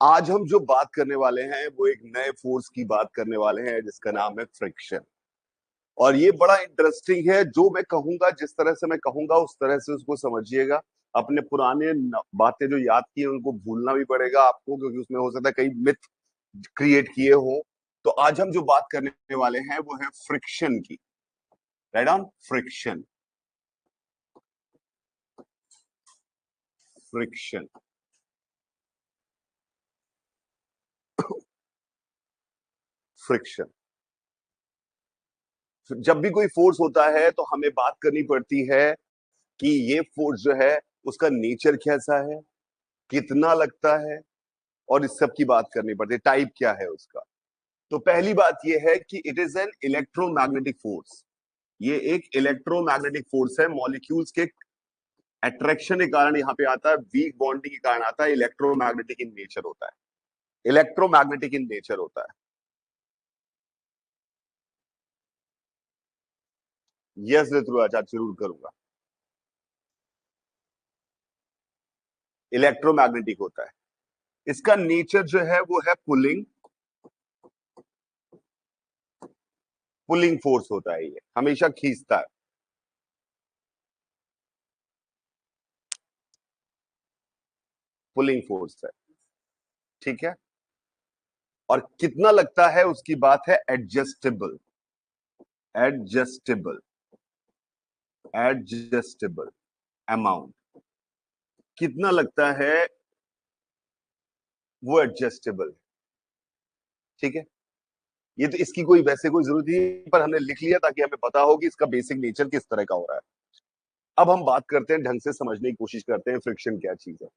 आज हम जो बात करने वाले हैं वो एक नए फोर्स की बात करने वाले हैं जिसका नाम है फ्रिक्शन। और ये बड़ा इंटरेस्टिंग है। जो मैं कहूंगा, जिस तरह से मैं कहूंगा उस तरह से उसको समझिएगा। अपने पुराने बातें जो याद की हैं उनको भूलना भी पड़ेगा आपको, क्योंकि उसमें हो सकता है कई मिथ क्रिएट किए हो। तो आज हम जो बात करने वाले हैं वो है फ्रिक्शन की। Right on, friction. Friction. Friction. जब भी कोई फोर्स होता है तो हमें बात करनी पड़ती है कि ये फोर्स जो है उसका नेचर कैसा है, कितना लगता है, और इस सब की बात करनी पड़ती है, टाइप क्या है उसका। तो पहली बात ये है कि it is an electromagnetic force. ये एक इलेक्ट्रोमैग्नेटिक फोर्स है। मॉलिक्यूल्स के अट्रैक्शन के कारण यहाँ पे आता है, वीक बॉन्डिंग के कारण आता है। इलेक्ट्रोमैग्नेटिक इन नेचर होता है। इलेक्ट्रोमैग्नेटिक इन नेचर होता है। यस ऋतुराज, जरूर करूंगा। इलेक्ट्रोमैग्नेटिक होता है। इसका नेचर जो है वो है पुलिंग। पुलिंग फोर्स होता है, ये हमेशा खींचता है। पुलिंग फोर्स है। ठीक है। और कितना लगता है उसकी बात है एडजस्टेबल। एडजस्टेबल। Adjustable amount. कितना लगता है वो एडजस्टेबल है। ठीक है। ये तो इसकी कोई वैसे कोई जरूरत नहीं, पर हमने लिख लिया ताकि हमें पता हो कि इसका बेसिक नेचर किस तरह का हो रहा है। अब हम बात करते हैं, ढंग से समझने की कोशिश करते हैं फ्रिक्शन क्या चीज है।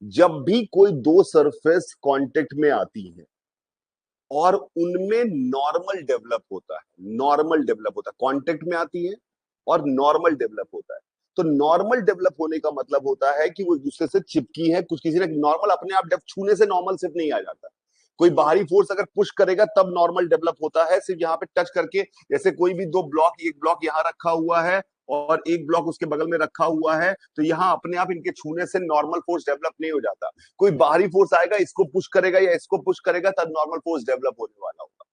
जब भी कोई दो सरफेस कांटेक्ट में आती है और उनमें नॉर्मल डेवलप होता है, नॉर्मल डेवलप होता है, कांटेक्ट में आती है और नॉर्मल डेवलप होता है। तो नॉर्मल डेवलप होने का मतलब होता है कि वो एक दूसरे से चिपकी है। कुछ किसी ने नॉर्मल अपने आप छूने से नॉर्मल सिर्फ नहीं आ जाता। कोई बाहरी फोर्स अगर पुश करेगा तब नॉर्मल डेवलप होता है, सिर्फ यहाँ पे टच करके। जैसे कोई भी दो ब्लॉक, एक ब्लॉक यहाँ रखा हुआ है और एक ब्लॉक उसके बगल में रखा हुआ है, तो यहाँ अपने आप इनके छूने से नॉर्मल फोर्स डेवलप नहीं हो जाता। कोई बाहरी फोर्स आएगा, इसको पुश करेगा या इसको पुश करेगा, तब नॉर्मल फोर्स डेवलप होने वाला होगा।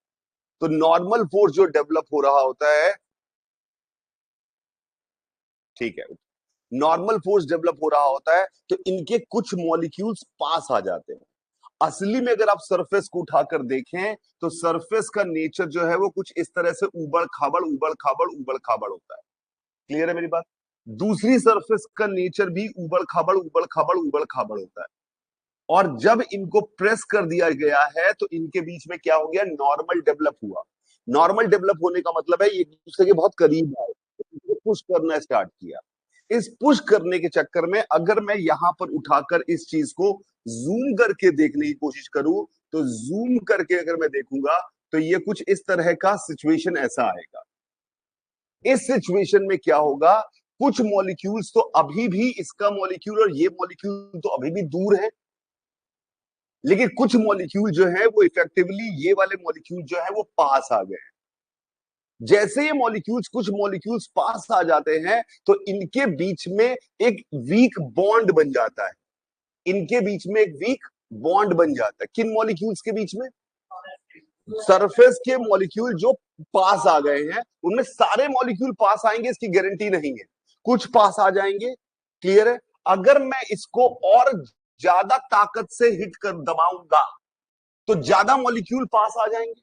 तो नॉर्मल फोर्स जो डेवलप हो रहा होता है, ठीक है, नॉर्मल फोर्स डेवलप हो रहा होता है तो इनके कुछ मॉलिक्यूल्स पास आ जाते हैं। असली में अगर आप सरफेस को उठाकर देखें तो सरफेस का नेचर जो है वो कुछ इस तरह से उबड़ खाबड़ उबड़ खाबड़ उबड़ खाबड़ होता है। क्लियर है मेरी बात? दूसरी सरफेस का नेचर भी उबड़ खाबड़ उबड़ खाबड़ उबड़ खाबड़ होता है। और जब इनको प्रेस कर दिया गया है तो इनके बीच में क्या हो गया, नॉर्मल डेवलप हुआ। नॉर्मल डेवलप होने का मतलब है ये एक दूसरे के बहुत करीब आए, पुश करना स्टार्ट किया। इस पुश करने के चक्कर में अगर मैं यहां पर उठाकर इस चीज को जूम करके देखने की कोशिश करूं, तो जूम करके अगर मैं देखूंगा तो ये कुछ इस तरह का सिचुएशन ऐसा आएगा। इस सिचुएशन में क्या होगा, कुछ मॉलिक्यूल्स तो अभी भी, इसका मॉलिक्यूल और ये मॉलिक्यूल तो अभी भी दूर है, लेकिन कुछ मॉलिक्यूल जो है वो इफेक्टिवली, ये वाले मॉलिक्यूल जो है वो पास आ गए। जैसे ये मॉलिक्यूल्स, कुछ मॉलिक्यूल्स पास आ जाते हैं तो इनके बीच में एक वीक बॉन्ड बन जाता है। इनके बीच में एक वीक बॉन्ड बन जाता है। किन मॉलिक्यूल्स के बीच में? सरफेस के मॉलिक्यूल जो पास आ गए हैं, उनमें सारे मॉलिक्यूल पास आएंगे इसकी गारंटी नहीं है, कुछ पास आ जाएंगे। क्लियर है? अगर मैं इसको और ज्यादा ताकत से हिट कर दबाऊंगा तो ज्यादा मॉलिक्यूल पास आ जाएंगे।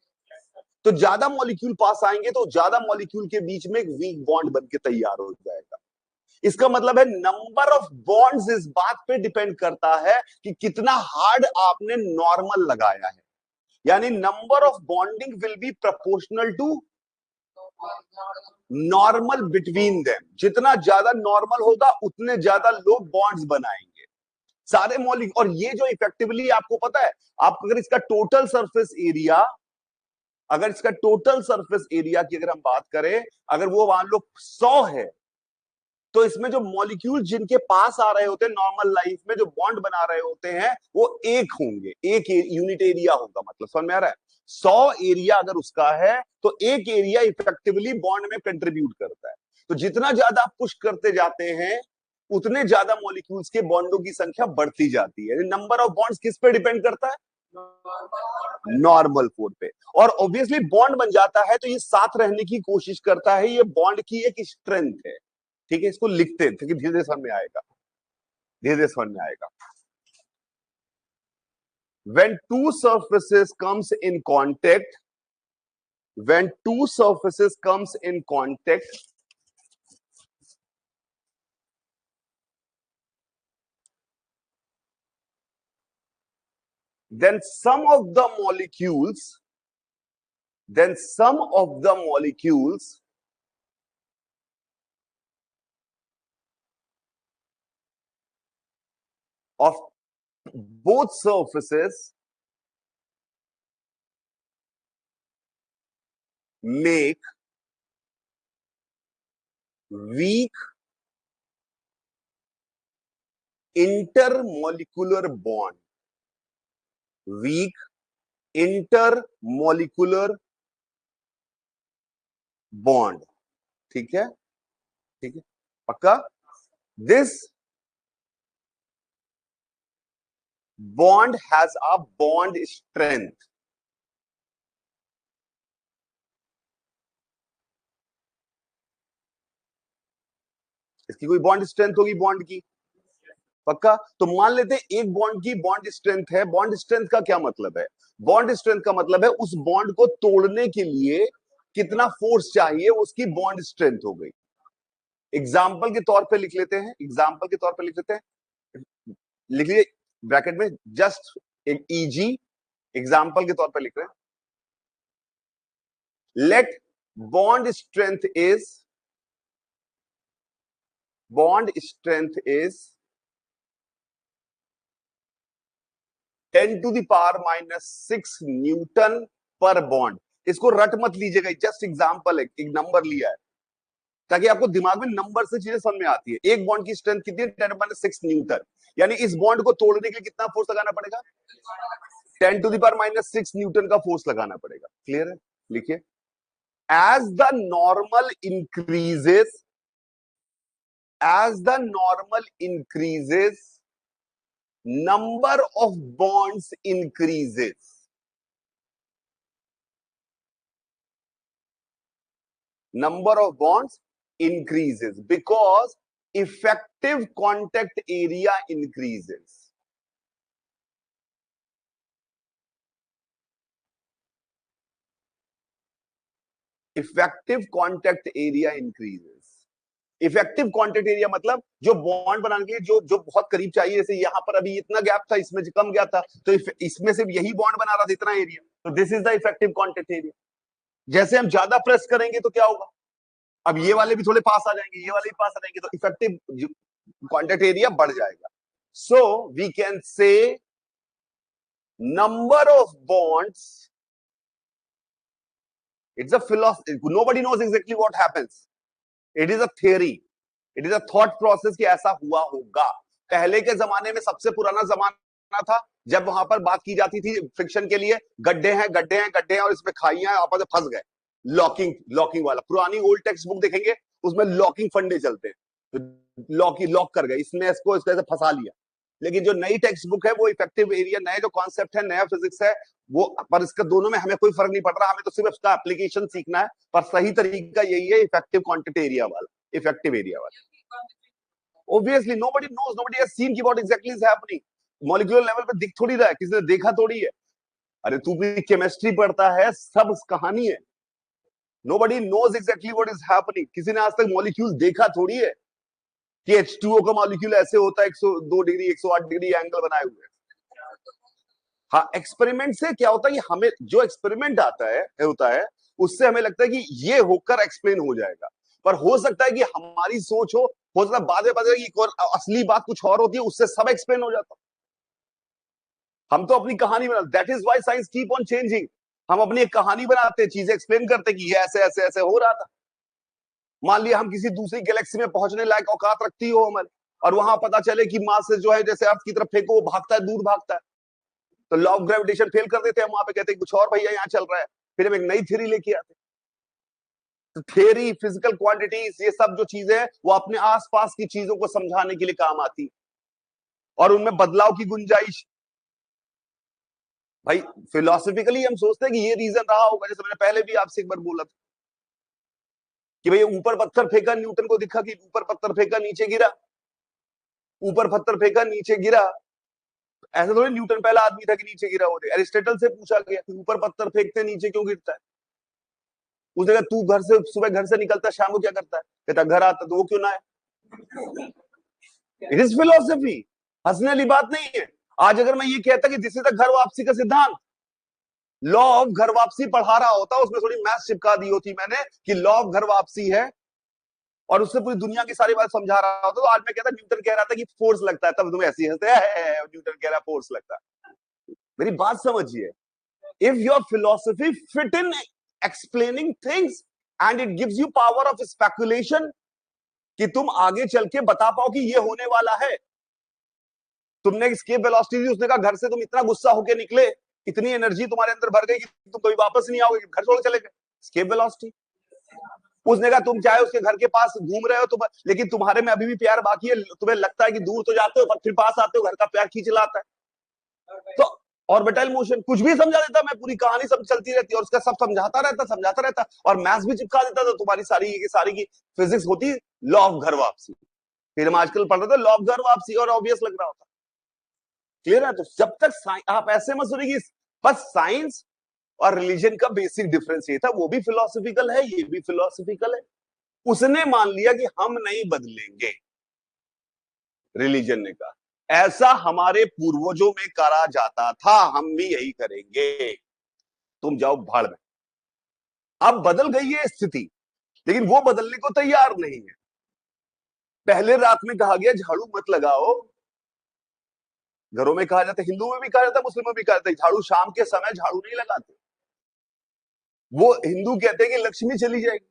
तो ज्यादा मॉलिक्यूल पास आएंगे तो ज्यादा मॉलिक्यूल के बीच में एक वीक बॉन्ड बन के तैयार हो जाएगा। इसका मतलब है नंबर ऑफ बॉन्ड्स इस बात पे डिपेंड करता है कि कितना हार्ड आपने नॉर्मल लगाया है। यानी number of bonding will be proportional to normal between them. जितना ज्यादा नॉर्मल होगा उतने ज्यादा लोग बॉन्ड्स बनाएंगे सारे मॉलिक्यूल। और ये जो इफेक्टिवली, आपको पता है, आप अगर इसका टोटल सरफेस एरिया, अगर इसका टोटल सरफेस एरिया की अगर हम बात करें, अगर वो मान लो 100 है, तो इसमें जो मॉलिक्यूल जिनके पास आ रहे होते हैं नॉर्मल लाइफ में, जो बॉन्ड बना रहे होते हैं, वो एक होंगे, एक यूनिट एरिया होगा। मतलब समझ में आ रहा है? 100 एरिया अगर उसका है तो एक एरिया इफेक्टिवली बॉन्ड में कंट्रीब्यूट करता है। तो जितना ज्यादा पुश करते जाते हैं उतने ज्यादा मॉलिक्यूल्स के बॉन्डों की संख्या बढ़ती जाती है। नंबर ऑफ बॉन्ड्स किस पे डिपेंड करता है? नॉर्मल फोर पे। और ऑब्वियसली बॉन्ड बन जाता है तो ये साथ रहने की कोशिश करता है, ये बॉन्ड की एक स्ट्रेंथ है। ठीक है, इसको लिखते हैं, धीरे धीरे समझ में आएगा, धीरे धीरे समझ में आएगा। when two surfaces comes in contact when two surfaces comes in contact, then some of the molecules of both surfaces make weak intermolecular bond, weak intermolecular bond। ठीक है, ठीक है, पक्का। This bond has a bond strength, इसकी कोई bond strength होगी bond की, पक्का। तो मान लेते हैं एक बॉन्ड की बॉन्ड स्ट्रेंथ है। बॉन्ड स्ट्रेंथ का क्या मतलब है? बॉन्ड स्ट्रेंथ का मतलब है उस बॉन्ड को तोड़ने के लिए कितना फोर्स चाहिए, उसकी बॉन्ड स्ट्रेंथ हो गई। एग्जाम्पल के तौर पे लिख लेते हैं, एग्जाम्पल के तौर पे लिख लेते हैं, लिख लीजिए ब्रैकेट में जस्ट एक ईजी एग्जाम्पल के तौर पे लिख रहे हैं। Let bond strength is 10⁻⁶ newton पर बॉन्ड। इसको रट मत लीजिएगा, जस्ट एग्जांपल है, एक नंबर लिया है ताकि आपको दिमाग में नंबर से चीजें समझ में आती है। एक बॉन्ड की स्ट्रेंथ कितनी है? 10⁻⁶ न्यूटन। यानी इस बॉन्ड को तोड़ने के लिए कितना फोर्स लगाना पड़ेगा? 10⁻⁶ न्यूटन का फोर्स लगाना पड़ेगा। क्लियर है? लिखिए, as the normal increases number of bonds increases, number of bonds increases because effective contact area increases। effective contact area increases। Effective contact area मतलब जो बॉन्ड बनाने के लिए जो जो बहुत करीब चाहिए, जैसे यहां पर अभी इतना गैप था, इसमें कम गया था, तो इसमें सिर्फ यही बॉन्ड बना रहा था, इतना एरिया, तो this is the effective contact area. जैसे हम ज्यादा प्रेस करेंगे तो क्या होगा? अब ये वाले भी थोड़े पास आ जाएंगे, ये वाले भी पास आ जाएंगे, तो इफेक्टिव कॉन्टेक्ट एरिया बढ़ जाएगा। So we can say number of bonds, it's a philosophy, nobody knows exactly what happens, it is a theory, it is a thought process कि ऐसा हुआ होगा। पहले के जमाने में सबसे पुराना जमाना था जब वहां पर बात की जाती थी फ्रिक्शन के लिए, गड्ढे हैं गड्ढे हैं गड्ढे हैं और इसमें खाइयां हैं, आपस में फंस गए, लॉकिंग लॉकिंग वाला। पुरानी ओल्ड टेक्स्ट बुक देखेंगे उसमें लॉकिंग फंडे चलते हैं, तो लॉक कर गए, इसमें इसको इस तरह से फंसा लिया। लेकिन जो नई टेक्स्ट बुक है वो इफेक्टिव एरिया, नए जो कॉन्सेप्ट है, नया फिजिक्स है वो, पर इसका दोनों में हमें कोई फर्क नहीं पड़ रहा, हमें तो सिर्फ इसका एप्लीकेशन सीखना है। पर सही तरीका यही है, इफेक्टिव क्वांटिटी एरिया वाला, इफेक्टिव एरिया वाला। Obviously nobody knows, nobody has seen की what exactly is happening. Molecular level पे दिख थोड़ी रहा है, किसी ने देखा थोड़ी है। अरे तू भी केमिस्ट्री पढ़ता है, सब कहानी है। Nobody knows exactly what is happening. किसी ने आज तक मॉलिक्यूल देखा थोड़ी है कि H2O का मॉलिक्यूल ऐसे होता है 102 डिग्री 108 डिग्री एंगल बनाए हुए। हाँ, एक्सपेरिमेंट से क्या होता है कि हमें जो एक्सपेरिमेंट होता है उससे हमें लगता है कि ये होकर एक्सप्लेन हो जाएगा, पर हो सकता है कि हमारी सोच हो सकता है बाद में पता है कि और असली बात कुछ और होती है, उससे सब एक्सप्लेन हो जाता। हम तो अपनी कहानी बना, that is why science keep on changing. हम अपनी एक कहानी बनाते हैं, चीजें एक्सप्लेन करते हैं कि ये ऐसे ऐसे ऐसे हो रहा था। मान लिया हम किसी दूसरी गैलेक्सी में पहुंचने लायक औकात रखती हो हमारे, और वहां पता चले कि मास से जो है जैसे अर्थ की तरफ फेंको वो भागता है, दूर भागता है, तो लॉ ऑफ ग्रेविटेशन फेल कर देते हैं, हम वहां पे कहते हैं कुछ और भैया यहाँ चल रहा है, फिर हम एक नई थ्योरी लेके आते हैं। तो थ्योरी, फिजिकल क्वांटिटीज, ये सब जो चीजें हैं वो अपने आसपास की चीजों को समझाने के लिए काम आती है और उनमें बदलाव की गुंजाइश भाई फिलोसफिकली हम सोचते हैं कि ये रीजन रहा होगा, जैसे मैंने पहले भी आपसे एक बार बोला था कि भाई ऊपर पत्थर फेंका, न्यूटन को दिखा कि ऊपर पत्थर फेंका नीचे गिरा, ऊपर पत्थर फेंका नीचे गिरा। ऐसा थोड़ी न्यूटन पहला आदमी था कि नीचे गिरा हो, एरिस्टोटल से पूछा गया कि ऊपर पत्थर फेंकते नीचे क्यों गिरता है। उसने कहा तू घर से सुबह घर से निकलता शाम को क्या करता है, कहता घर आता, तो वो क्यों ना है। इट इज फिलोसफी, हंसने वाली बात नहीं है। आज अगर मैं ये कहता कि दिस इज द घर वापसी का सिद्धांत, लॉ ऑफ घर वापसी पढ़ा रहा होता, उसमें थोड़ी मैथ्स चिपका दी होती मैंने कि लॉ ऑफ घर वापसी है, और उससे पूरी दुनिया की सारी बात समझा रहा होता, तो आज मैं कहता न्यूटन कह रहा था कि फोर्स लगता है, तब तुम ऐसी हंसते हैं न्यूटन कह रहा है फोर्स लगता है। मेरी बात समझिए, if your philosophy fit in explaining things and it gives you power of speculation, कि तुम आगे चल के बता पाओ कि ये होने वाला है। तुमने escape velocity दी, उसने कहा घर से तुम इतना गुस्सा होके निकले, इतनी एनर्जी तुम्हारे अंदर भर गई कि तुम कभी वापस नहीं आओगे, घर छोड़ चले गए, escape velocity। उसने कहा तुम चाहे उसके घर के पास घूम रहे हो तुम, लेकिन तुम्हारे में अभी भी प्यार बाकी है, तुम्हें लगता है कि दूर तो जाते हो पर फिर पास आते हो, घर का प्यार खींच लाता है। तो ऑर्बिटल मोशन कुछ भी समझा देता, मैं पूरी कहानी सब चलती रहती और उसका सब समझाता रहता और मैथ्स भी चिपका देता, तो तुम्हारी सारी की सारी की फिजिक्स होती लॉ ऑफ घर वापसी। फिर हम आजकल पढ़ रहे थे लॉ ऑफ घर वापसी, और ऑब्वियस लग रहा होता। क्लियर है। तो जब तक आप ऐसे मत सुनिए, बस साइंस और रिलीजन का बेसिक डिफरेंस ये था, वो भी फिलोसफिकल है, ये भी फिलोसफिकल है। उसने मान लिया कि हम नहीं बदलेंगे, रिलीजन ने कहा ऐसा हमारे पूर्वजों में करा जाता था, हम भी यही करेंगे, तुम जाओ भाड़ में। अब बदल गई है स्थिति, लेकिन वो बदलने को तैयार नहीं है। पहले रात में कहा गया झाड़ू मत लगाओ, घरों में कहा जाता है, हिंदू में भी कहा जाता है, मुस्लिमों में भी कहा जाता है, झाड़ू शाम के समय झाड़ू नहीं लगाते। वो हिंदू कहते हैं कि लक्ष्मी चली जाएगी,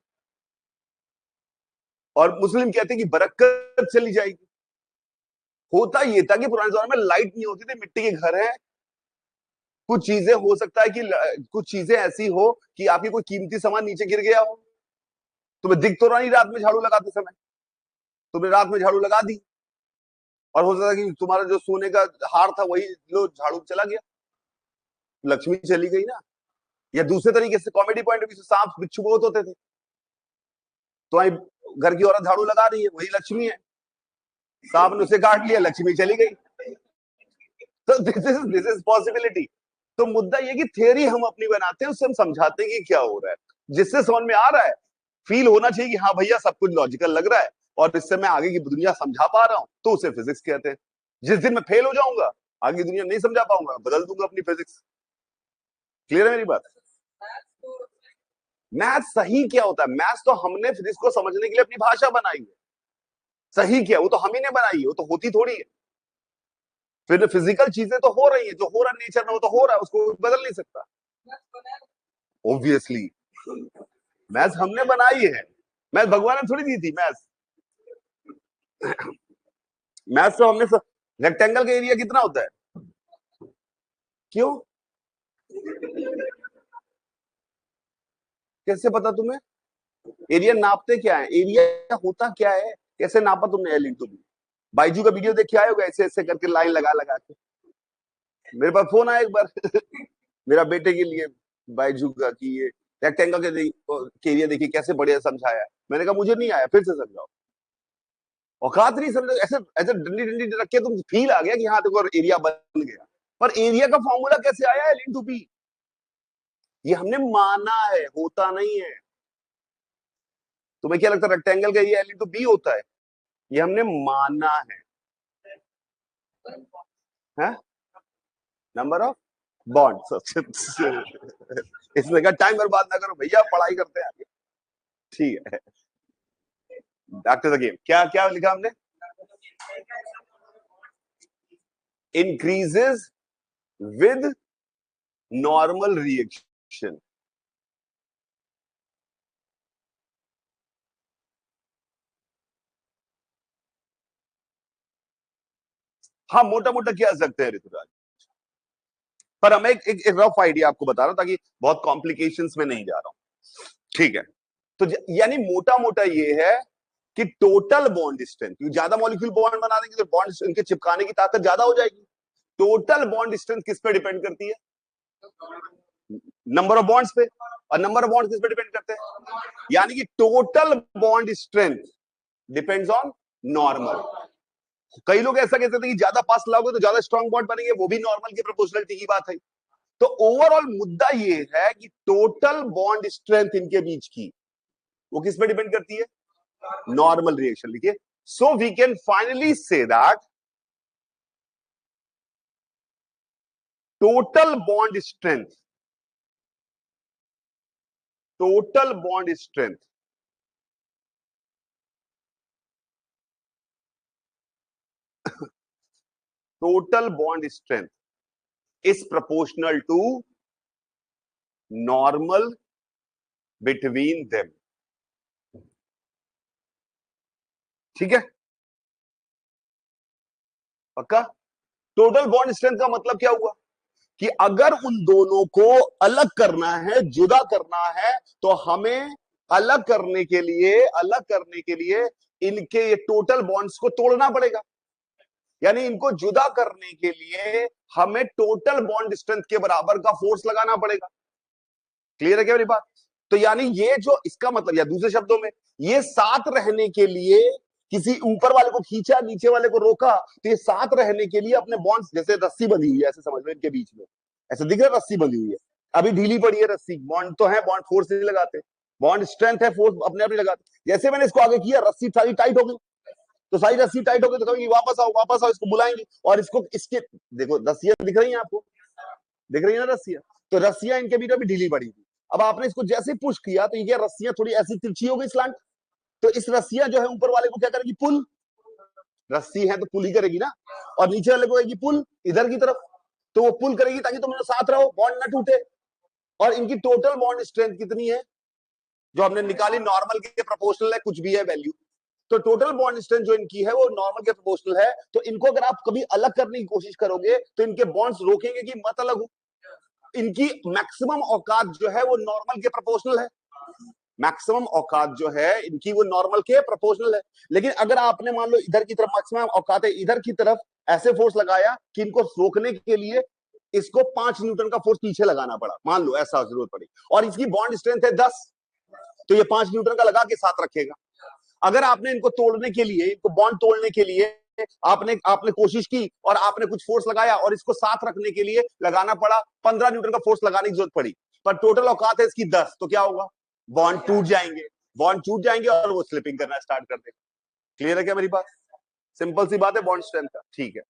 और मुस्लिम कहते हैं कि बरकत चली जाएगी। होता ये था कि पुराने जमाने में लाइट नहीं होती थी, मिट्टी के घर हैं, कुछ चीजें हो सकता है कि कुछ चीजें ऐसी हो कि आपकी कोई कीमती सामान नीचे गिर गया हो, तुम्हें दिख तो रहा नहीं रात में झाड़ू लगाते समय, तुमने रात में झाड़ू लगा दी, और हो सकता है कि तुम्हारा जो सोने का हार था वही लो झाड़ू चला गया, लक्ष्मी चली गई ना। या दूसरे तरीके से कॉमेडी पॉइंट ऑफ व्यू से सांप बिच्छू बहुत होते थे, तो आई घर की औरत झाड़ू लगा रही है, वही लक्ष्मी है, सांप ने उसे काट लिया, लक्ष्मी चली गई। तो दिस इज पॉसिबिलिटी। तो मुद्दा ये कि थियरी हम अपनी बनाते हैं, उससे हम समझाते हैं कि क्या हो रहा है, जिससे समझ में आ रहा है, फील होना चाहिए कि हाँ भैया सब कुछ लॉजिकल लग रहा है, और इससे मैं आगे की दुनिया समझा पा रहा हूं, तो उसे फिजिक्स कहते हैं। जिस दिन मैं फेल हो जाऊंगा, आगे दुनिया नहीं समझा पाऊंगा, बदल दूंगा अपनी फिजिक्स। क्लियर है मेरी बात। मैथ सही क्या होता है, मैथ तो हमने फिजिक्स को समझने के लिए अपनी भाषा बनाई है। सही क्या, वो तो हम ही ने बनाई है, वो तो होती थोड़ी है। फिर फिजिकल चीजें तो हो रही है, जो हो रहा है नेचर में वो तो हो रहा है, उसको बदल नहीं सकता। ऑब्वियसली मैथ हमने बनाई है, मैथ भगवान ने थोड़ी दी थी। मैथ तो हमने रेक्टेंगल का एरिया कितना होता है, क्यों, कैसे पता तुम्हें, एरिया नापते क्या है, एरिया होता क्या है, कैसे नापा तुमने एल इंटू बी। बाइजू का वीडियो देख के आए होगा, ऐसे ऐसे करके लाइन लगा लगा के। मेरे पास फोन आया एक बार मेरा बेटे के लिए, बाइजू का, कि ये रेक्टेंगल के एरिया देखिए कैसे बढ़िया समझाया। मैंने कहा मुझे नहीं आया, फिर से समझाओ। औकात नहीं समझ, ऐसे ऐसे डंडी डंडी रख के तुम फील आ गया कि हाँ देखो एरिया बन गया, पर एरिया का फॉर्मूला कैसे आया एल इंटू बी, ये हमने माना है, होता नहीं है। तुम्हें क्या लगता है रेक्टेंगल का एरिया एल इंटू बी होता है, ये हमने माना है नंबर ऑफ बॉन्ड। इसमें का टाइम बर्बाद ना करो भैया, पढ़ाई करते हैं आगे। ठीक है, बैक टू द गेम। क्या क्या लिखा हमने, इंक्रीजेस विद नॉर्मल रिएक्शन। हाँ मोटा मोटा क्या सकते हैं ऋतुराज, पर हमें एक रफ आइडिया आपको बता रहा हूं ताकि बहुत कॉम्प्लिकेशंस में नहीं जा रहा हूं। ठीक है, तो यानी मोटा मोटा ये है कि टोटल बॉन्ड स्ट्रेंथ, ज्यादा मॉलिक्यूल बॉन्ड बना देंगे तो बॉन्ड इनके चिपकाने की ताकत ज्यादा हो जाएगी। टोटल बॉन्ड स्ट्रेंथ किस पे डिपेंड करती है, नंबर ऑफ बॉन्ड्स पे, और नंबर ऑफ बॉन्ड्स किस पे डिपेंड करते हैं, यानी कि total bond strength depends on normal. कई लोग ऐसा कहते थे कि ज्यादा पास लाओगे तो ज्यादा स्ट्रॉन्ग बॉन्ड बनेंगे, वो भी नॉर्मल की प्रोपोर्शनलिटी की बात है। तो ओवरऑल मुद्दा ये है कि टोटल बॉन्ड स्ट्रेंथ इनके बीच की वो किस पे डिपेंड करती है, नॉर्मल रिएक्शन। लिखिए, so we can finally say that total bond strength, total bond strength total bond strength is proportional to normal between them. ठीक है, पक्का। टोटल बॉन्ड स्ट्रेंथ का मतलब क्या हुआ कि अगर उन दोनों को अलग करना है, जुदा करना है, तो हमें अलग करने के लिए इनके ये टोटल बॉन्ड्स को तोड़ना पड़ेगा। यानी इनको जुदा करने के लिए हमें टोटल बॉन्ड स्ट्रेंथ के बराबर का फोर्स लगाना पड़ेगा। क्लियर है क्या मेरी बात? तो यानी ये जो इसका मतलब, या दूसरे शब्दों में, ये साथ रहने के लिए किसी ऊपर वाले को खींचा, नीचे वाले को रोका, तो ये साथ रहने के लिए अपने बॉन्ड्स, जैसे रस्सी बंधी हुई है ऐसे समझ लो इनके बीच में, ऐसे दिख रहा है रस्सी बंधी हुई है, अभी ढीली पड़ी है रस्सी, बॉन्ड तो है, बॉन्ड फोर्स नहीं लगाते, बॉन्ड स्ट्रेंथ है, फोर्स अपने आप नहीं लगाते। जैसे मैंने इसको आगे किया, रस्सी सारी टाइट हो गई, तो सारी रस्सी टाइट हो गई, तो कहेंगे वापस आओ वापस आओ, इसको बुलाएंगे, और इसको इसके, देखो रस्सियां दिख रही हैं आपको, दिख रही है ना रस्सियां, तो रस्सियां इनके बीच में ढीली पड़ी थी। अब आपने इसको जैसे पुश किया तो ये रस्सियां थोड़ी ऐसी तिरछी हो गई, स्लांट, तो इस रस्सियां जो है ऊपर वाले को क्या करेगी, पुल, रस्सी है तो पुल ही करेगी ना, और नीचे वाले को करेगी पुल इधर की तरफ, तो वो पुल करेगी ताकि तुम साथ रहो, बॉन्ड ना टूटे। और इनकी टोटल बॉन्ड स्ट्रेंथ कितनी है, जो हमने निकाली, नॉर्मल के प्रोपोर्शनल है, कुछ भी है वैल्यू, तो टोटल बॉन्ड स्ट्रेंथ जो इनकी है वो नॉर्मल के प्रोपोर्शनल है। तो इनको अगर आप कभी अलग करने की कोशिश करोगे तो इनके बॉन्ड्स रोकेंगे कि मत अलग हो। इनकी मैक्सिमम औकात जो है वो नॉर्मल के प्रोपोर्शनल है, मैक्सिमम औकात जो है इनकी वो नॉर्मल के प्रोपोर्शनल है। लेकिन अगर आपने मान लो इधर की तरफ मैक्सिमम औकात है, इधर की तरफ ऐसे फोर्स लगाया कि इनको रोकने के लिए इसको 5 न्यूटन का फोर्स पीछे लगाना पड़ा, मान लो ऐसा जरूरत पड़ी, और इसकी बॉन्ड स्ट्रेंथ है 10, तो ये 5 न्यूटन का लगा के साथ रखेगा। अगर आपने इनको तोड़ने के लिए, इनको बॉन्ड तोड़ने के लिए आपने आपने कोशिश की और आपने कुछ फोर्स लगाया और इसको साथ रखने के लिए लगाना पड़ा, 15 न्यूटन का फोर्स लगाने की जरूरत पड़ी, पर टोटल औकात है इसकी 10, तो क्या होगा, बॉन्ड टूट जाएंगे, बॉन्ड टूट जाएंगे और वो स्लिपिंग करना स्टार्ट कर देगा। क्लियर है क्या मेरी बात? सिंपल सी बात है बॉन्ड स्ट्रेंथ का। ठीक है,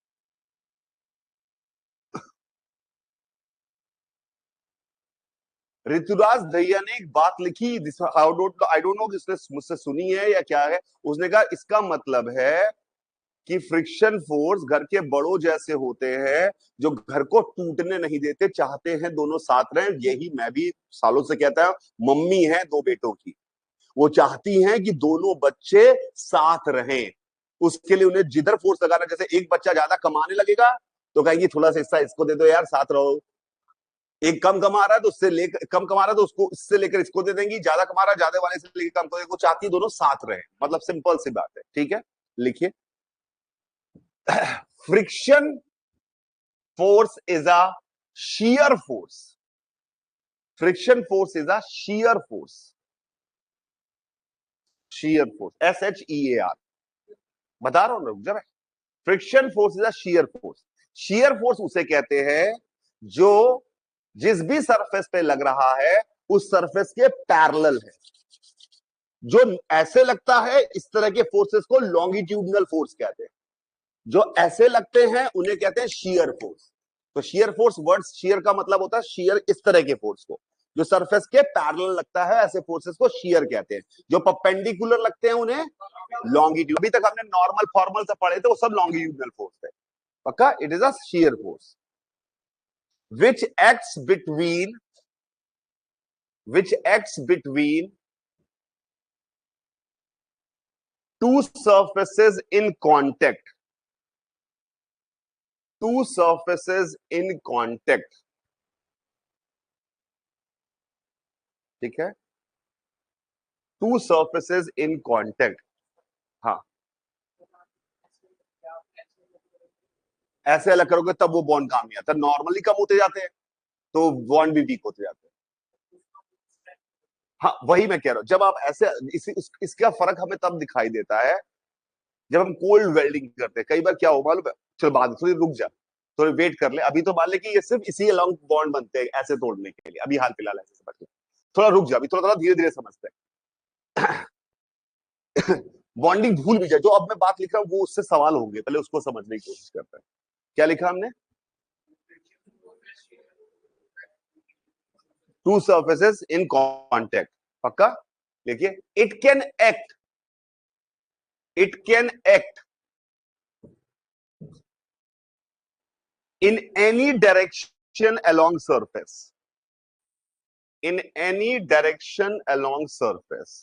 ऋतुराज दहिया ने एक बात लिखी, आई डोंट नो किसने मुझसे सुनी है या क्या है। उसने कहा इसका मतलब है कि फ्रिक्शन फोर्स घर के बड़ों जैसे होते हैं, जो घर को टूटने नहीं देते, चाहते हैं दोनों साथ रहें। यही मैं भी सालों से कहता हूं, मम्मी है दो बेटों की, वो चाहती हैं कि दोनों बच्चे साथ रहें। उसके लिए उन्हें जिधर फोर्स लगाना, जैसे एक बच्चा ज्यादा कमाने लगेगा तो कहेंगे थोड़ा सा हिस्सा इसको दे दो यार, साथ रहो। एक कम कमा रहा है तो उससे लेकर, कम कमा रहा है तो उसको इससे लेकर इसको दे देंगी, ज्यादा कमा रहा है ज्यादा वाले से लेकर कम को चाहती है दोनों साथ रहे। मतलब सिंपल सी बात है, ठीक है। लिखिए, friction force is a shear force. Friction force is a shear force. Shear force. SHEAR. बता रहा हूं रुक जा मैं। Friction force is a shear force. Shear force उसे कहते हैं जो जिस भी सरफेस पे लग रहा है उस सरफेस के पैरेलल है। जो ऐसे लगता है इस तरह के फोर्सेस को लॉन्गिट्यूडनल फोर्स कहते हैं, जो ऐसे लगते हैं उन्हें कहते हैं शियर फोर्स। तो शियर फोर्स, वर्ड शियर का मतलब होता है शियर, इस तरह के फोर्स को जो सरफेस के पैरेलल लगता है ऐसे फोर्सेस को शियर कहते हैं। जो परपेंडिकुलर लगते हैं उन्हें लॉन्गिट्यूड। अभी तक हमने नॉर्मल फॉर्मल से पढ़े थे वो सब लॉन्गिट्यूडनल फोर्स है, पक्का। It is a shear force which acts between two surfaces in contact, two surfaces in contact. ठीक है, टू सर्फेसेस इन कॉन्टेक्ट। हाँ, ऐसे अलग करोगे तब वो बॉन्ड काम नहीं आता, नॉर्मली कम होते जाते हैं। तो बॉन्ड भी वीक होते जाते हैं। हाँ वही मैं कह रहा हूं, जब आप ऐसे इसका फर्क हमें तब दिखाई देता है जब हम कोल्ड वेल्डिंग करते हैं। कई बार क्या हो मालूम है, चलो बाद थोड़ी रुक जा, थोड़ी वेट कर ले, अभी तो मान ले कि ये सिर्फ इसी अलोंग बॉन्ड बनते हैं ऐसे तोड़ने के लिए, अभी हाल फिलहाल ऐसे समझ ले, थोड़ा रुक जा, अभी थोड़ा थोड़ा धीरे धीरे समझते हैं। बॉन्डिंग भूल भी जाए, जो अब मैं बात लिख रहा हूँ वो उससे सवाल होंगे, पहले उसको समझने की कोशिश करते हैं। क्या लिखा हमने? टू सर्फेसेस इन कॉन्टेक्ट, पक्का देखिए, it can act in any direction along surface, in any direction along surface,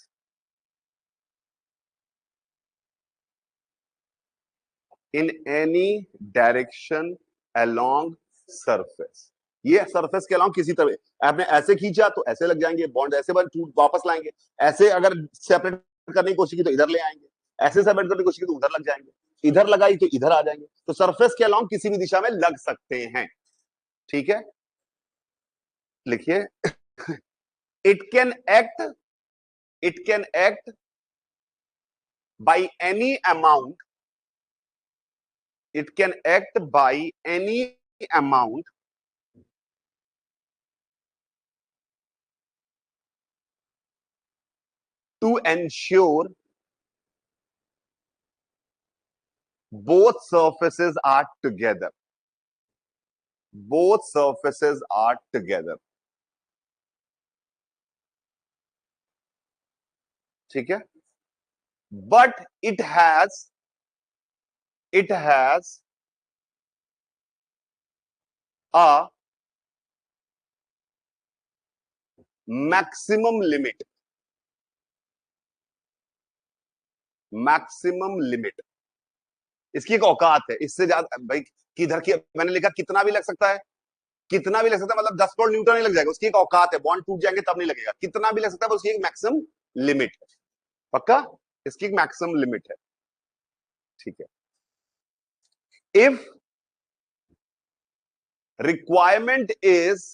in any direction along surface। ये सरफेस के अलाउंग किसी तरह आपने ऐसे खींचा तो ऐसे लग जाएंगे बॉन्ड, ऐसे बन टूट वापस लाएंगे, ऐसे अगर सेपरेट करने की कोशिश की तो इधर ले आएंगे, ऐसे सेपरेट करने की कोशिश की तो उधर लग जाएंगे, इधर लगाई तो इधर आ जाएंगे, तो सरफेस के अलाउंग किसी भी दिशा में लग सकते हैं। ठीक है, लिखिए, it can act, it can act by any amount, it can act by any amount to ensure both surfaces are together, both surfaces are together। ठीक है, but it has a maximum limit, maximum limit, इसकी एक औकात है, इससे ज्यादा भाई किधर की, मैंने लिखा कितना भी लग सकता है, कितना भी लग सकता है मतलब 10 पाउंड न्यूटन नहीं लग जाएगा, उसकी एक औकात है, बॉन्ड टूट जाएंगे तब नहीं लगेगा, कितना भी लग सकता है उसकी एक मैक्सिमम लिमिट है, पक्का, इसकी एक मैक्सिमम लिमिट है। ठीक है, if requirement is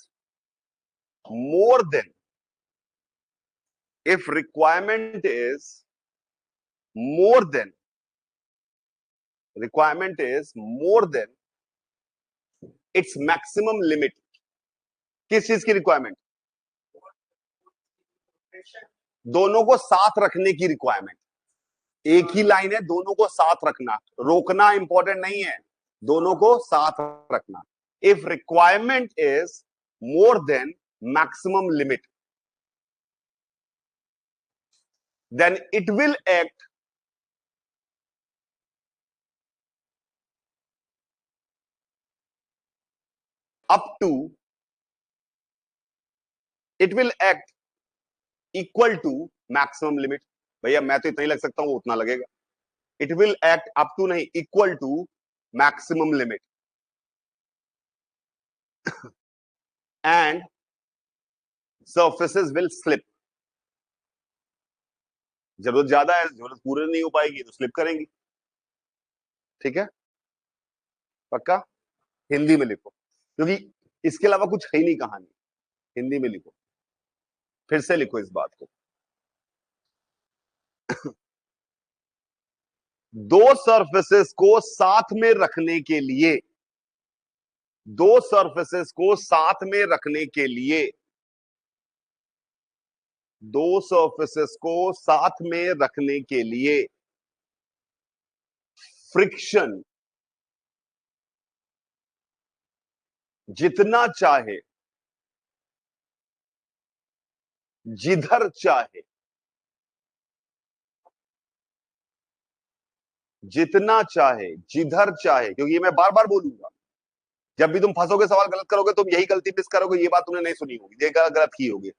more then, if requirement is more than, requirement is more than its maximum limit, किस चीज की रिक्वायरमेंट? दोनों को साथ रखने की रिक्वायरमेंट, एक ही लाइन है, दोनों को साथ रखना, रोकना इंपॉर्टेंट नहीं है, दोनों को साथ रखना। If requirement is more than maximum limit, then it will act up to, it will act equal to maximum limit. भैया मैं तो इतना ही लग सकता हूं, वो उतना लगेगा। It will act up to नहीं, equal to maximum limit, and surfaces will slip. जरूरत ज्यादा है, जरूरत पूरी नहीं हो पाएगी तो स्लिप करेंगी। ठीक है, पक्का, हिंदी में लिखो, क्योंकि इसके अलावा कुछ है ही नहीं कहानी, हिंदी में लिखो, फिर से लिखो इस बात को। दो सरफेसेस को साथ में रखने के लिए, दो सरफेसेस को साथ में रखने के लिए, दो सरफेसेस को साथ में रखने के लिए फ्रिक्शन जितना चाहे, जिधर चाहे, जितना चाहे, जिधर चाहे, क्योंकि ये मैं बार बार बोलूंगा, जब भी तुम फंसोगे, सवाल गलत करोगे, तुम यही गलती मिस करोगे, ये बात तुमने नहीं सुनी होगी, ये गलत की होगी।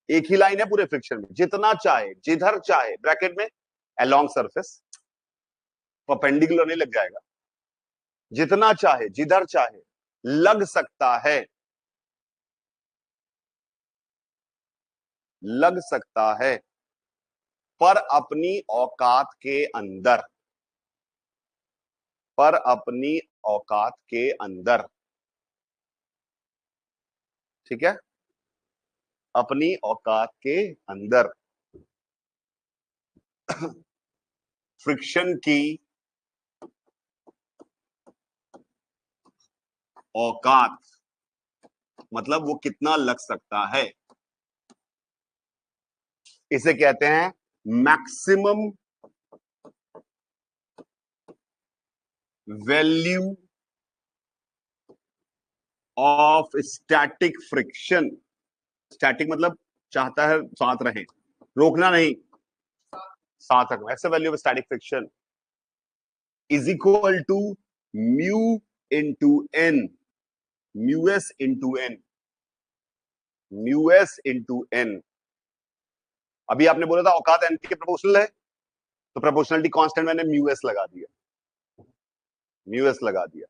एक ही लाइन है पूरे फ्रिक्शन में, जितना चाहे, जिधर चाहे, ब्रैकेट में अलोंग सरफेस, परपेंडिकुलर नहीं लग जाएगा, जितना चाहे, जिधर चाहे लग सकता है, लग सकता है, पर अपनी औकात के अंदर, पर अपनी औकात के अंदर। ठीक है, अपनी औकात के अंदर फ्रिक्शन की औकात मतलब वो कितना लग सकता है, इसे कहते हैं maximum value of static friction. Static मतलब चाहता है साथ रहे, रोकना नहीं, साथ रखना। ऐसे value of static friction is equal to mu into N, mu S into N, mu S into N. अभी आपने बोला था औकात एन के प्रोपोर्शनल है, तो प्रोपोर्शनलिटी कांस्टेंट मैंने म्यू एस लगा दिया, म्यू एस लगा दिया।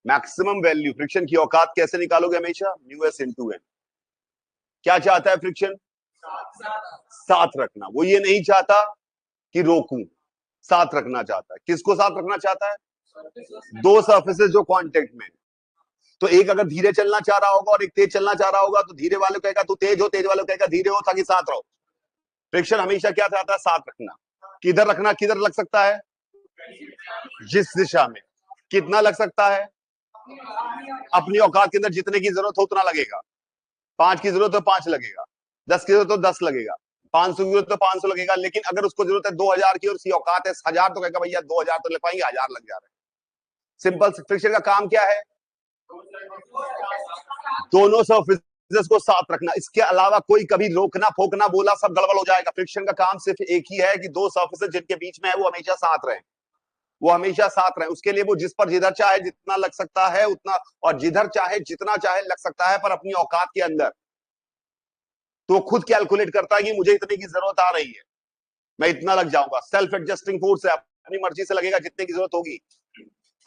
मैक्सिमम वैल्यू फ्रिक्शन की औकात कैसे निकालोगे हमेशा, म्यू एस इंटू एन। क्या चाहता है फ्रिक्शन, साथ रखना। वो ये नहीं चाहता कि रोकूं, साथ रखना चाहता है। किसको साथ रखना चाहता है, दो सरफेसेस जो कांटेक्ट में। तो एक अगर धीरे चलना चाह रहा होगा और एक तेज चलना चाह रहा होगा, तो धीरे वाले कहेगा तू तेज हो, तेज वाले कहेगा धीरे हो, ताकि साथ रहो। फ्रिक्शन हमेशा क्या चाहता है, साथ रखना। किधर रखना, किधर लग सकता है, जिस दिशा में। कितना लग सकता है, अपनी औकात के अंदर जितने की जरूरत हो उतना लगेगा। 5 की जरूरत हो 5 लगेगा, 10 की जरूरत हो 10 लगेगा, 500 की जरूरत हो 500 लगेगा। लेकिन अगर उसको जरूरत है 2000 की और उसकी औकात है 1000, तो कहेगा भैया 2000 तो लग पाएंगे, 1000 लग जा रहे हैं। सिंपल। फ्रिक्शन का काम क्या है, दोनों सर्फेसेस को साथ रखना। इसके अलावा कोई कभी रोकना फोकना बोला सब गड़बड़ हो जाएगा। फ्रिक्शन का काम सिर्फ एक ही है कि दो सर्फेसेस जिनके बीच में है वो हमेशा साथ रहे, वो हमेशा साथ रहे। उसके लिए वो जिस पर जिधर चाहे जितना लग सकता है उतना, और जिधर चाहे जितना चाहे लग सकता है, पर अपनी औकात के अंदर। तो खुद कैलकुलेट करता है कि मुझे इतने की जरूरत आ रही है, मैं इतना लग जाऊंगा। सेल्फ एडजस्टिंग फोर्स है, अपनी मर्जी से लगेगा जितने की जरूरत होगी।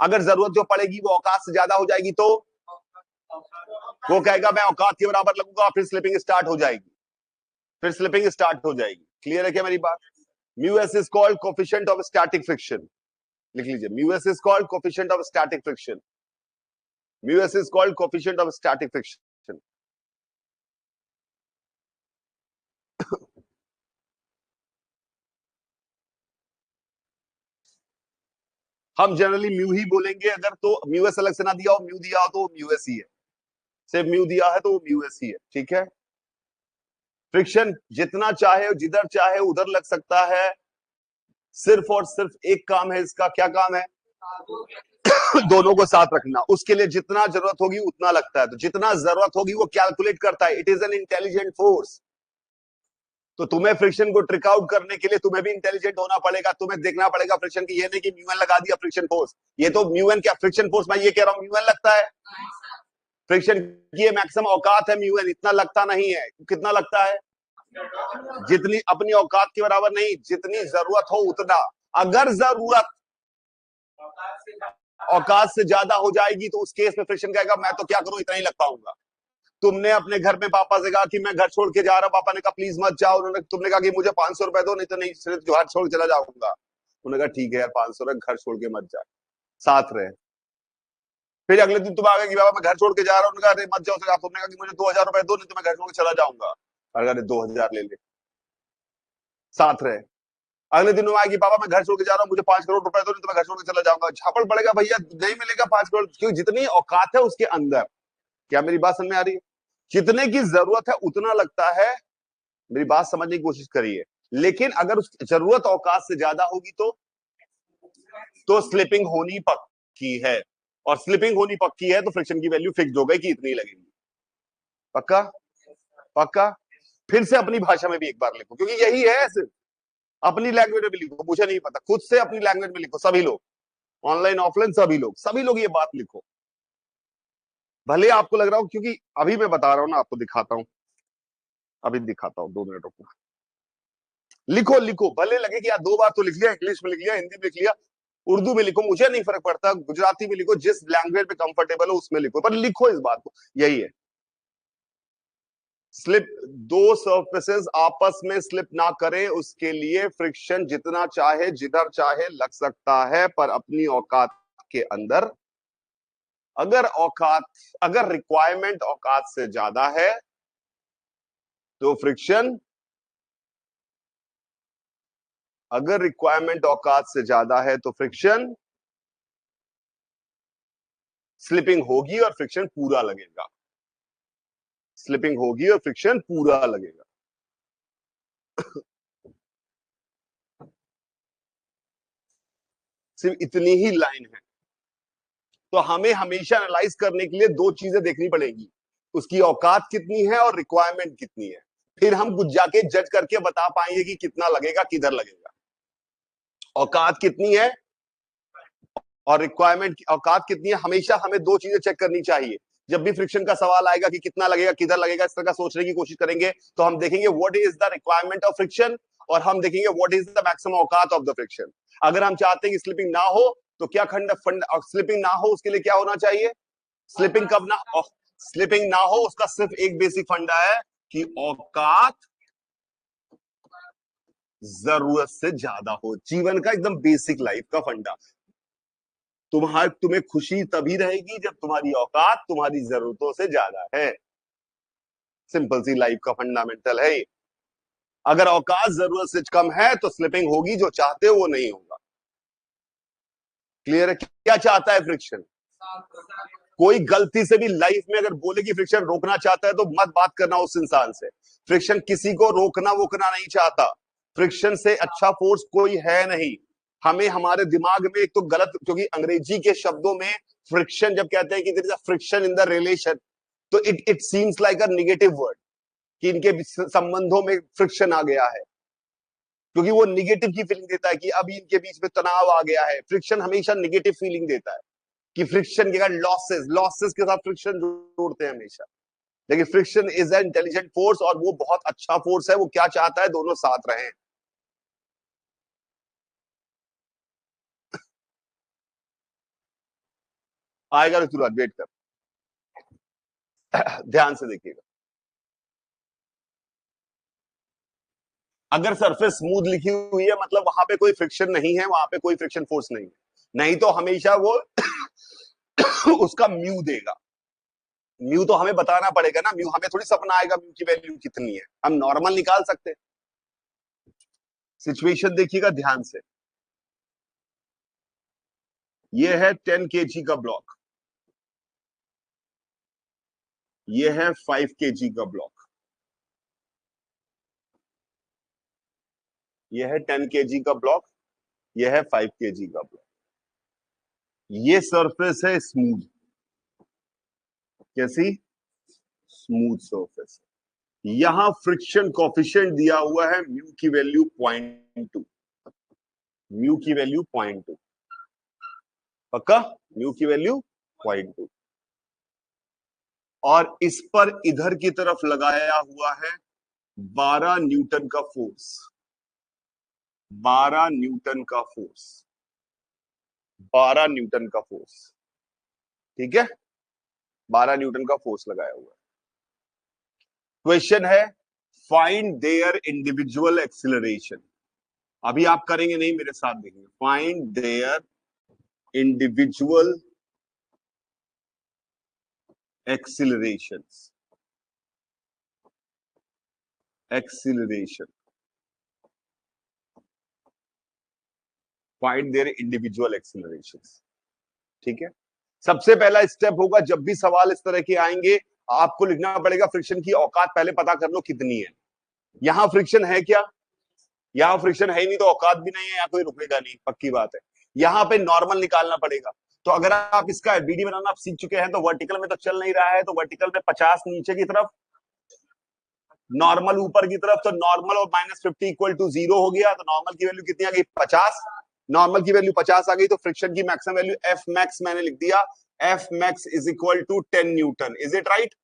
अगर जरूरत जो पड़ेगी वो औकात से ज्यादा हो जाएगी, तो वो कहेगा मैं औकात के बराबर लगूंगा, फिर स्लिपिंग स्टार्ट हो जाएगी, फिर स्लिपिंग स्टार्ट हो जाएगी। क्लियर है क्या मेरी बात। Mu S is called coefficient of static friction. लिख लीजिए, mu S is called coefficient of static friction. Mu S is called coefficient of static friction. हम जनरली म्यू ही बोलेंगे, अगर तो म्यू एस अलग से ना दिया हो, म्यू दिया हो तो म्यू एस ही है। सिर्फ म्यू दिया है तो म्यू एस ही है, ठीक है। फ्रिक्शन जितना चाहे जिधर चाहे उधर लग सकता है। सिर्फ और सिर्फ एक काम है इसका, क्या काम है, दोनों को साथ रखना। उसके लिए जितना जरूरत होगी उतना लगता है, तो जितना जरूरत होगी वो कैलकुलेट करता है। It is an intelligent force. तो तुम्हें फ्रिक्शन को ट्रिक आउट करने के लिए तुम्हें भी इंटेलिजेंट होना पड़ेगा। तुम्हें देखना पड़ेगा फ्रिक्शन की, ये नहीं कि म्यूएन लगा दिया फ्रिक्शन फोर्स। ये तो म्यूएन क्या फ्रिक्शन फोर्स, मैं ये कह रहा हूं म्यूएन लगता है। फ्रिक्शन की मैक्सिमम औकात है म्यूएन, इतना लगता नहीं है। कितना लगता है, जितनी अपनी औकात के बराबर नहीं, जितनी जरूरत हो उतना। अगर जरूरत औकात से ज्यादा हो जाएगी तो उस केस में फ्रिक्शन कहेगा मैं तो क्या करूं, इतना ही लग पाऊंगा। तुमने अपने घर में पापा से कहा कि मैं घर छोड़ के जा रहा हूं, पापा ने कहा प्लीज मत जाओ। उन्होंने तुमने कहा कि मुझे 500 रुपए दो, नहीं तो नहीं सिर्फ घर छोड़ चला जाऊंगा। उन्होंने कहा ठीक है यार 500 रुपए, घर छोड़ के मत जा, साथ रहे। फिर अगले दिन तुम आ गए कि बाबा मैं घर छोड़ के जा रहा हूँ, उन्होंने कहा अरे मत जाओ। तुमने कहा कि मुझे 2000 रुपए दो, नहीं तो मैं घर छोड़ के चला जाऊंगा। अरे 2000 ले ले, साथ रहे। अगले दिन आया कि पापा मैं घर छोड़ के जा रहा हूँ, मुझे 5 करोड़ रुपए दो, नहीं तो मैं घर छोड़ के चला जाऊंगा। झापड़ पड़ेगा भैया, नहीं मिलेगा 5 करोड़, क्योंकि जितनी औकात है उसके अंदर। क्या मेरी बात समझ में आ रही है, जितने की जरूरत है उतना लगता है। मेरी बात समझने की कोशिश करिए। लेकिन अगर उस जरूरत औकात से ज्यादा होगी तो स्लिपिंग होनी पक्की है। और स्लिपिंग होनी पक्की है तो फ्रिक्शन की वैल्यू फिक्स हो गई कि इतनी लगेगी। पक्का, पक्का। फिर से अपनी भाषा में भी एक बार लिखो, क्योंकि यही है सिर्फ। अपनी लैंग्वेज में भी लिखो, मुझे नहीं पता, खुद से अपनी लैंग्वेज में लिखो। सभी लोग ऑनलाइन ऑफलाइन, सभी लोग ये बात लिखो। भले आपको लग रहा हो, क्योंकि अभी मैं बता रहा हूं ना, आपको दिखाता हूं, अभी दिखाता हूं, 2 मिनट रुको। लिखो लिखो, भले लगे कि यार 2 बार तो लिख लिया, इंग्लिश में लिख लिया, हिंदी में लिख लिया, उर्दू में लिखो, मुझे नहीं फर्क पड़ता, गुजराती में लिखो, जिस लैंग्वेज में कंफर्टेबल हो उसमें लिखो, पर लिखो इस बात को। यही है, स्लिप, दो सर्फेसेस आपस में स्लिप ना करें उसके लिए फ्रिक्शन जितना चाहे जिधर चाहे लग सकता है, पर अपनी औकात के अंदर अगर रिक्वायरमेंट औकात से ज्यादा है तो फ्रिक्शन, अगर रिक्वायरमेंट औकात से ज्यादा है तो फ्रिक्शन स्लिपिंग होगी और फ्रिक्शन पूरा लगेगा, स्लिपिंग होगी और फ्रिक्शन पूरा लगेगा। सिर्फ इतनी ही लाइन है। तो हमें हमेशा एनालाइज करने के लिए दो चीजें देखनी पड़ेगी, उसकी औकात कितनी है और रिक्वायरमेंट कितनी है। फिर हम कुछ जाके जज करके बता पाएंगे कि कितना लगेगा, किधर लगेगा। औकात कितनी है और रिक्वायरमेंट औकात कितनी है, हमेशा हमें दो चीजें चेक करनी चाहिए। जब भी फ्रिक्शन का सवाल आएगा कि कितना लगेगा, किधर लगेगा, इस तरह का सोचने की कोशिश करेंगे तो हम देखेंगे what is the requirement of friction और हम देखेंगे व्हाट इज द मैक्सिमम औकात ऑफ द फ्रिक्शन। अगर हम चाहते हैं कि स्लिपिंग ना हो तो क्या खंड फंड स्लिपिंग ना हो उसके लिए क्या होना चाहिए, स्लिपिंग कब ना, स्लिपिंग ना हो उसका सिर्फ एक बेसिक फंडा है कि औकात जरूरत से ज्यादा हो। जीवन का एकदम बेसिक लाइफ का फंडा। तुम्हें खुशी तभी रहेगी जब तुम्हारी औकात तुम्हारी जरूरतों से ज्यादा है। सिंपल सी लाइफ का फंडामेंटल है ये। अगर औकात जरूरत से कम है तो स्लिपिंग होगी, जो चाहते हो वो नहीं होगा। क्लियर है? क्या चाहता है फ्रिक्शन? कोई गलती से भी लाइफ में अगर बोले कि फ्रिक्शन रोकना चाहता है तो मत बात करना उस इंसान से। फ्रिक्शन किसी को रोकना वोकना नहीं चाहता। फ्रिक्शन से अच्छा फोर्स कोई है नहीं। हमें हमारे दिमाग में एक तो गलत, क्योंकि अंग्रेजी के शब्दों में फ्रिक्शन जब कहते हैं कि there is a friction in the relation, तो it seems like a negative word कि इनके संबंधों में फ्रिक्शन आ गया है, क्योंकि वो निगेटिव की फीलिंग देता है कि अभी इनके बीच में तनाव आ गया है। फ्रिक्शन हमेशा निगेटिव फीलिंग देता है कि फ्रिक्शन के कारण लॉसेस, लॉसेस के साथ फ्रिक्शन जोड़ते हैं हमेशा। लेकिन friction is an intelligent force और वो बहुत अच्छा फोर्स है। वो क्या चाहता है, दोनों साथ रहें। आएगा ऋतुराज, वेट कर। ध्यान से देखिएगा, अगर सरफेस स्मूथ लिखी हुई है मतलब वहां पे कोई फ्रिक्शन नहीं है, वहां पे कोई फ्रिक्शन फोर्स नहीं है। नहीं तो हमेशा वो उसका म्यू देगा। म्यू तो हमें बताना पड़ेगा ना, म्यू हमें थोड़ी सपना आएगा म्यू की वैल्यू कितनी है, हम नॉर्मल निकाल सकते हैं। सिचुएशन देखिएगा ध्यान से। ये है 10 kg का ब्लॉक, ये है 5 kg का ब्लॉक, ये है 10 kg का ब्लॉक, ये है 5 kg का ब्लॉक। ये सरफेस है स्मूथ। कैसी? Smooth surface. यहां फ्रिक्शन कॉफिशिएंट दिया हुआ है म्यू की वैल्यू 0.2, म्यू की वैल्यू 0.2, पक्का? म्यू की वैल्यू 0.2। और इस पर इधर की तरफ लगाया हुआ है 12 न्यूटन का फोर्स, 12 न्यूटन का फोर्स, 12 न्यूटन का फोर्स। ठीक है, 12 न्यूटन का फोर्स लगाया हुआ है। क्वेश्चन है फाइंड देयर इंडिविजुअल एक्सिलरेशन। अभी आप करेंगे नहीं, मेरे साथ देखेंगे। Find their individual accelerations, acceleration, find their individual accelerations. ठीक है, सबसे पहला स्टेप होगा जब भी सवाल इस तरह के आएंगे आपको लिखना पड़ेगा फ्रिक्शन की औकात पहले पता कर लो कितनी है। यहां फ्रिक्शन है क्या? यहां फ्रिक्शन है ही नहीं तो औकात भी नहीं है, यहां कोई रुकेगा नहीं, पक्की बात है। यहां पे नॉर्मल निकालना पड़ेगा। तो अगर आप इसका बीडी बनाना आप सीख चुके हैं तो वर्टिकल में तो चल नहीं रहा है, तो वर्टिकल में 50 नीचे की तरफ, नॉर्मल ऊपर की तरफ, तो नॉर्मल और -50 इक्वल टू 0 हो गया। तो नॉर्मल की वैल्यू कितनी आ गई? 50। नॉर्मल की वैल्यू 50 आ गई तो फ्रिक्शन की मैक्सिमम वैल्यू एफ मैक्स मैंने लिख दिया, F max is equal to 10 newton. Is it right?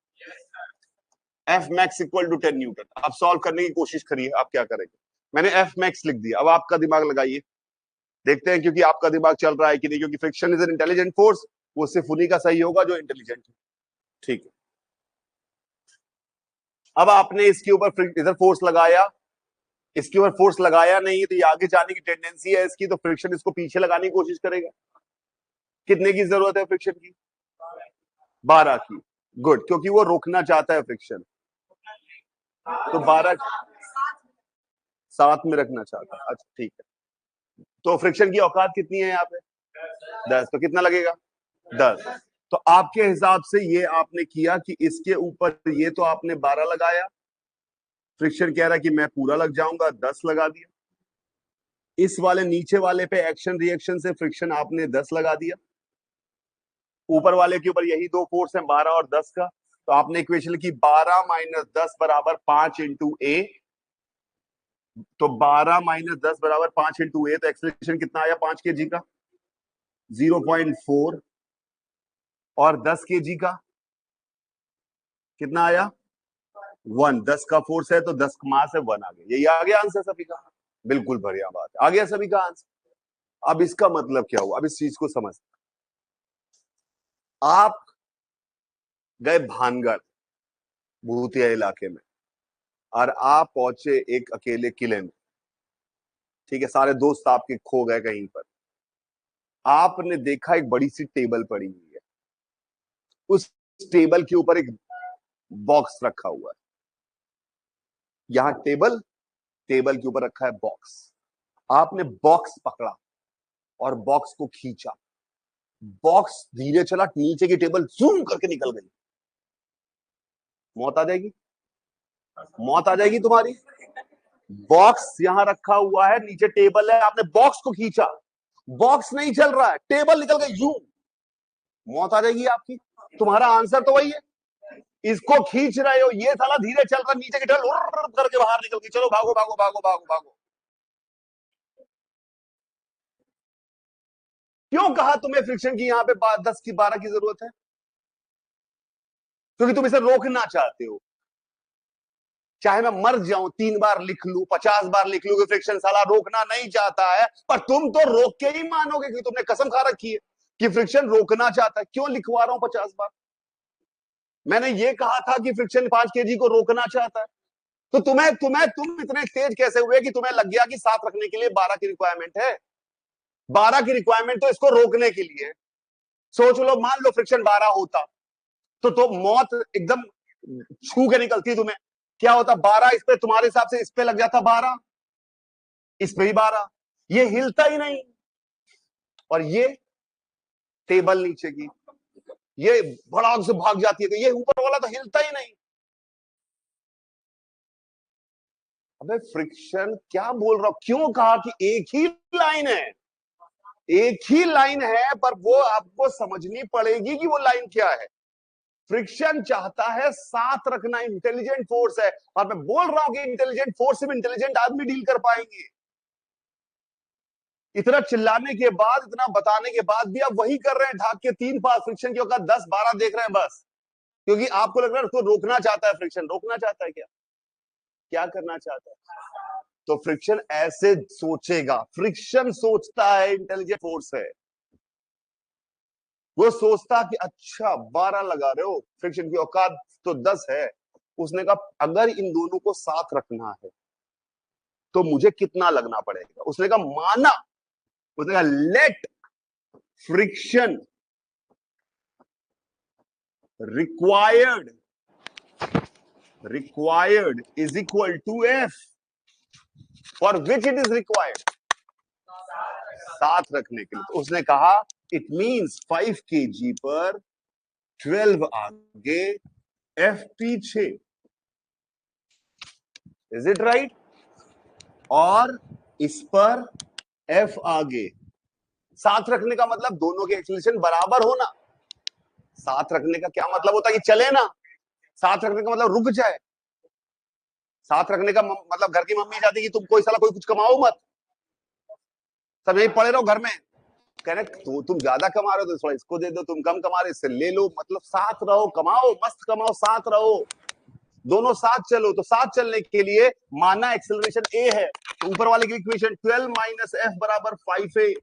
F max equal to 10 newton. अब सॉल्व करने की कोशिश करिए, आप क्या करेंगे। मैंने एफ मैक्स लिख दिया, अब आपका दिमाग लगाइए, देखते हैं क्योंकि आपका दिमाग चल रहा है कि नहीं, क्योंकि friction is an intelligent force, वो सिर्फ उन्हीं का सही होगा जो इंटेलिजेंट है। ठीक है, अब आपने इसके ऊपर इधर फोर्स लगाया, इसके ऊपर फोर्स लगाया नहीं तो ये आगे जाने की टेंडेंसी है इसकी, तो फ्रिक्शन इसको पीछे लगाने की कोशिश करेगा। कितने की जरूरत है फ्रिक्शन की? 12 की। गुड, क्योंकि वो रोकना चाहता है फ्रिक्शन, तो 12 7 में रखना चाहता है। अच्छा ठीक है, तो फ्रिक्शन की औकात कितनी है यहाँ पे? 10, तो कितना लगेगा? 10। तो आपके हिसाब से ये आपने किया कि इसके ऊपर ये तो आपने 12 लगाया, फ्रिक्शन कह रहा है कि मैं पूरा लग जाऊंगा, 10 लगा दिया। इस वाले नीचे वाले पे एक्शन रिएक्शन से फ्रिक्शन आपने 10 लगा दिया, ऊपर वाले के ऊपर यही दो फोर्स हैं 12 और 10 का, तो आपने इक्वेशन की 12 माइनस 10 बराबर 5 इंटू ए। तो 12 माइनस 10 बराबर 5 इंटू ए, तो एक्सलेशन कितना आया 5 के जी का? 0.4। और 10 के जी का कितना आया? 1। 10 का फोर्स है तो 10 मास है, 1 आ गया। यही आ गया आंसर सभी का। बिल्कुल बढ़िया बात है, आ गया सभी का आंसर। अब इसका मतलब क्या हुआ, अब इस चीज को समझ। आप गए भानगढ़ भूतिया इलाके में, और आप पहुंचे एक अकेले किले में, ठीक है, सारे दोस्त आपके खो गए कहीं पर। आपने देखा एक बड़ी सी टेबल पड़ी हुई है, उस टेबल के ऊपर एक बॉक्स रखा हुआ है। यहां टेबल, टेबल के ऊपर रखा है बॉक्स। आपने बॉक्स पकड़ा और बॉक्स को खींचा, बॉक्स धीरे चला, नीचे की टेबल जूम करके निकल गई। मौत आ जाएगी, मौत आ जाएगी तुम्हारी। बॉक्स यहां रखा हुआ है, नीचे टेबल है, आपने बॉक्स को खींचा, बॉक्स नहीं चल रहा है, टेबल निकल गई यूं, मौत आ जाएगी आपकी। तुम्हारा आंसर तो वही है, इसको खींच रहे हो, ये साला धीरे चल रहा, नीचे की टेबल उर्र करके बाहर निकल गई। चलो भागो भागो भागो भागो भागो। क्यों कहा तुम्हें फ्रिक्शन की यहां पे 10 की 12 की जरूरत है? क्योंकि तुम इसे रोकना चाहते हो। चाहे मैं मर जाऊं, 3 बार लिख लूं, 50 बार लिख लूं कि फ्रिक्शन साला रोकना नहीं चाहता है, पर तुम तो रोक के ही मानोगे, कि तुमने कसम खा रखी है कि फ्रिक्शन रोकना चाहता है। क्यों लिखवा रहा हूं 50 बार? मैंने ये कहा था कि फ्रिक्शन 5 kg को रोकना चाहता है। तो तुम्हें तुम्हें तुम इतने तेज कैसे हुए कि तुम्हें लग गया कि 7 रखने के लिए 12 की रिक्वायरमेंट है? 12 की रिक्वायरमेंट तो इसको रोकने के लिए। सोच लो, मान लो फ्रिक्शन 12 होता, तो मौत एकदम छू के निकलती तुम्हें। क्या होता? 12 इस पे, तुम्हारे हिसाब से इस पे लग जाता 12, इस पे ही 12, ये हिलता ही नहीं। और ये टेबल नीचे की, ये भड़ाक से भाग जाती है, तो ये ऊपर वाला तो हिलता ही नहीं। अबे फ्रिक्शन क्या बोल रहा हूं, क्यों कहा कि एक ही लाइन है, एक ही लाइन है, पर वो आपको समझनी पड़ेगी कि वो लाइन क्या है। फ्रिक्शन चाहता है साथ रखना, इंटेलिजेंट फोर्स है, और मैं बोल रहा हूं कि इंटेलिजेंट फोर्स सिर्फ इंटेलिजेंट आदमी डील कर पाएंगे। इतना चिल्लाने के बाद, इतना बताने के बाद भी आप वही कर रहे हैं, ढाक के 3 पास, फ्रिक्शन की औकात 10-12 देख रहे हैं बस, क्योंकि आपको लग रहा है उसको रोकना चाहता है। फ्रिक्शन रोकना चाहता है क्या? क्या करना चाहता है? तो फ्रिक्शन ऐसे सोचेगा, फ्रिक्शन सोचता है इंटेलिजेंट फोर्स है। वो सोचता कि अच्छा 12 लगा रहे हो, फ्रिक्शन की औकात तो 10 है। उसने कहा अगर इन दोनों को साथ रखना है तो मुझे कितना लगना पड़ेगा? उसने कहा माना, उसने कहा let friction required, required is equal to F for which it is required, साथ रखने के लिए। तो उसने कहा इट मींस 5 kg पर 12 आगे, एफ पीछे। Is it right? और इस पर एफ आगे। साथ रखने का मतलब दोनों के एक्सीलरेशन बराबर होना। साथ रखने का क्या मतलब होता है? कि चले ना। साथ रखने का मतलब रुक जाए। साथ रखने का मतलब घर की मम्मी चाहती कि तुम कोई साला कोई कुछ कमाओ मत, सब यही पड़े रहो घर में। कह रहे तो तुम ज्यादा कमा रहे हो तो थोड़ा इसको दे दो, तुम कम कमा रहे इससे ले लो, मतलब साथ रहो, कमाओ, मस्त कमाओ, साथ रहो, दोनों साथ चलो। तो साथ चलने के लिए माना एक्सेलरेशन ए है, तो ऊपर वाले की इक्वेशन 12 माइनस एफ बराबर 5a।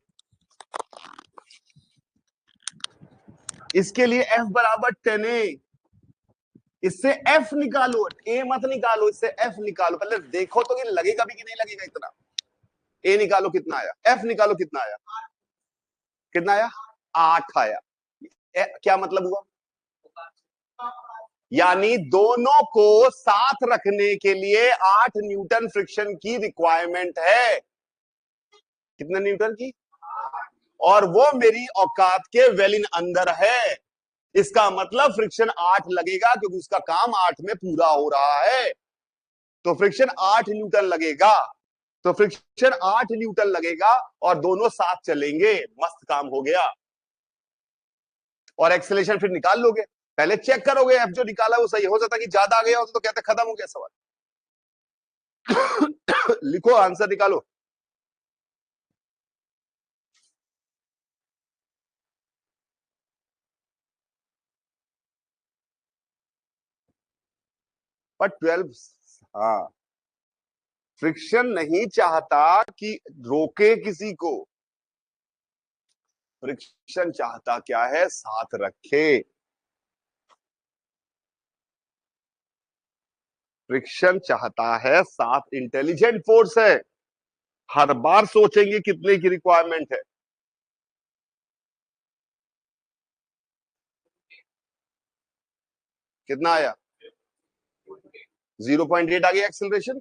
इसके लिए एफ बराबर 10a। इससे एफ निकालो, ए मत निकालो, इससे एफ निकालो। पहले देखो तो कि लगेगा भी कि नहीं लगेगा इतना। ए निकालो कितना आया, एफ निकालो कितना आया, कितना आया? 8 आया। क्या मतलब हुआ? यानी दोनों को साथ रखने के लिए 8 न्यूटन फ्रिक्शन की रिक्वायरमेंट है। कितने न्यूटन की? और वो मेरी औकात के वेल इन अंदर है। इसका मतलब फ्रिक्शन 8 लगेगा, क्योंकि उसका काम 8 में पूरा हो रहा है। तो फ्रिक्शन 8 न्यूटन लगेगा। तो फ्रिक्शन 8 न्यूटन लगेगा और दोनों साथ चलेंगे। मस्त काम हो गया। और एक्सेलेरेशन फिर निकाल लोगे। पहले चेक करोगे एफ जो निकाला वो सही हो जाता कि ज्यादा आ गया हो तो कहते खत्म हो गया सवाल। लिखो आंसर निकालो। पर 12, हाँ, फ्रिक्शन नहीं चाहता कि रोके किसी को। फ्रिक्शन चाहता क्या है? साथ रखे। फ्रिक्शन चाहता है साथ। इंटेलिजेंट फोर्स है। हर बार सोचेंगे कितने की रिक्वायरमेंट है। कितना आया? 0.8 आ गया acceleration.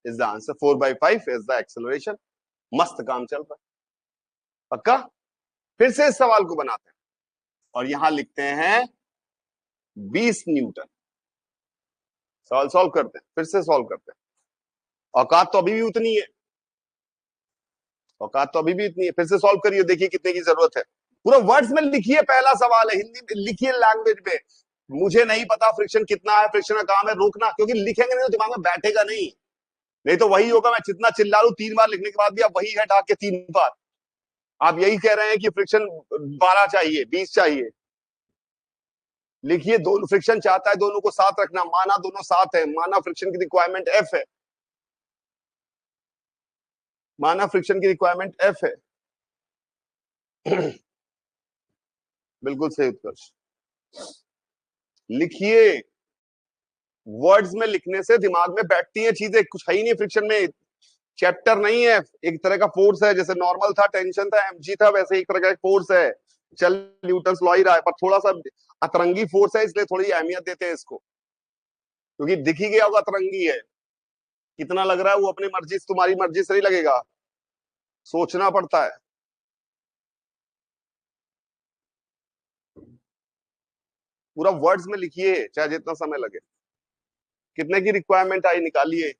Is the answer. 4/5 is the acceleration. मस्त काम चल रहा है। पक्का? फिर से इस सवाल को बनाते हैं और यहां लिखते हैं 20 न्यूटन। सवाल सॉल्व करते हैं, फिर से सॉल्व करते हैं। औकात तो अभी भी उतनी है। औकात तो अभी भी इतनी है। फिर से सॉल्व करिए, देखिए कितने की जरूरत है। पूरा वर्ड्स में लिखिए। पहला सवाल है हिंदी में, लिखिए लैंग्वेज में। मुझे नहीं पता फ्रिक्शन कितना है, फ्रिक्शन का काम है रोकना, क्योंकि लिखेंगे नहीं तो दिमाग में बैठेगा नहीं। नहीं तो वही होगा, मैं जितना चिल्ला लूं 3 बार लिखने के बाद भी आप वही है ढाक के 3 बार। आप यही कह रहे हैं कि फ्रिक्शन 12 चाहिए, 20 चाहिए। लिखिए दोनों। फ्रिक्शन चाहता है दोनों को साथ रखना, माना दोनों साथ है, माना फ्रिक्शन की रिक्वायरमेंट एफ है। माना फ्रिक्शन की रिक्वायरमेंट एफ है। बिल्कुल सही उत्कर्ष। लिखिए। वर्ड्स में लिखने से दिमाग में बैठती है चीजें। कुछ है ही नहीं फ्रिक्शन में। चैप्टर नहीं है, एक तरह का फोर्स है। जैसे नॉर्मल था, टेंशन था, एमजी था, वैसे एक तरह का एक फोर्स है। चल न्यूटन लॉ ही रहा है, पर थोड़ा सा अतरंगी फोर्स है, इसलिए थोड़ी अहमियत देते हैं इसको, क्योंकि दिख ही गया होगा अतरंगी है। कितना लग रहा है वो अपनी मर्जी से, तुम्हारी मर्जी से नहीं लगेगा, सोचना पड़ता है। पूरा वर्ड्स में लिखिए, चाहे जितना समय लगे। कितने की रिक्वायरमेंट आई निकालिए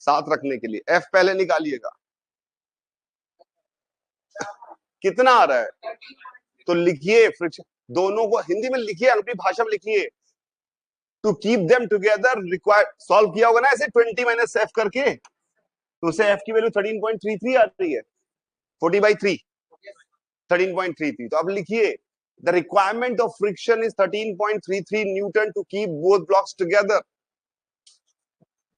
साथ रखने के लिए। एफ पहले निकालिएगा। कितना आ रहा है? तो लिखिए फ्रिक्शन। दोनों को हिंदी में लिखिए, अपनी भाषा में लिखिए। To keep them together require. Solve किया होगा ना ऐसे 20 - f करके, तो उसे f की वैल्यू 13.33 आ रही है। 40/3, 13.33। तो अब लिखिए the requirement of friction is 13.33 newton to keep both blocks together.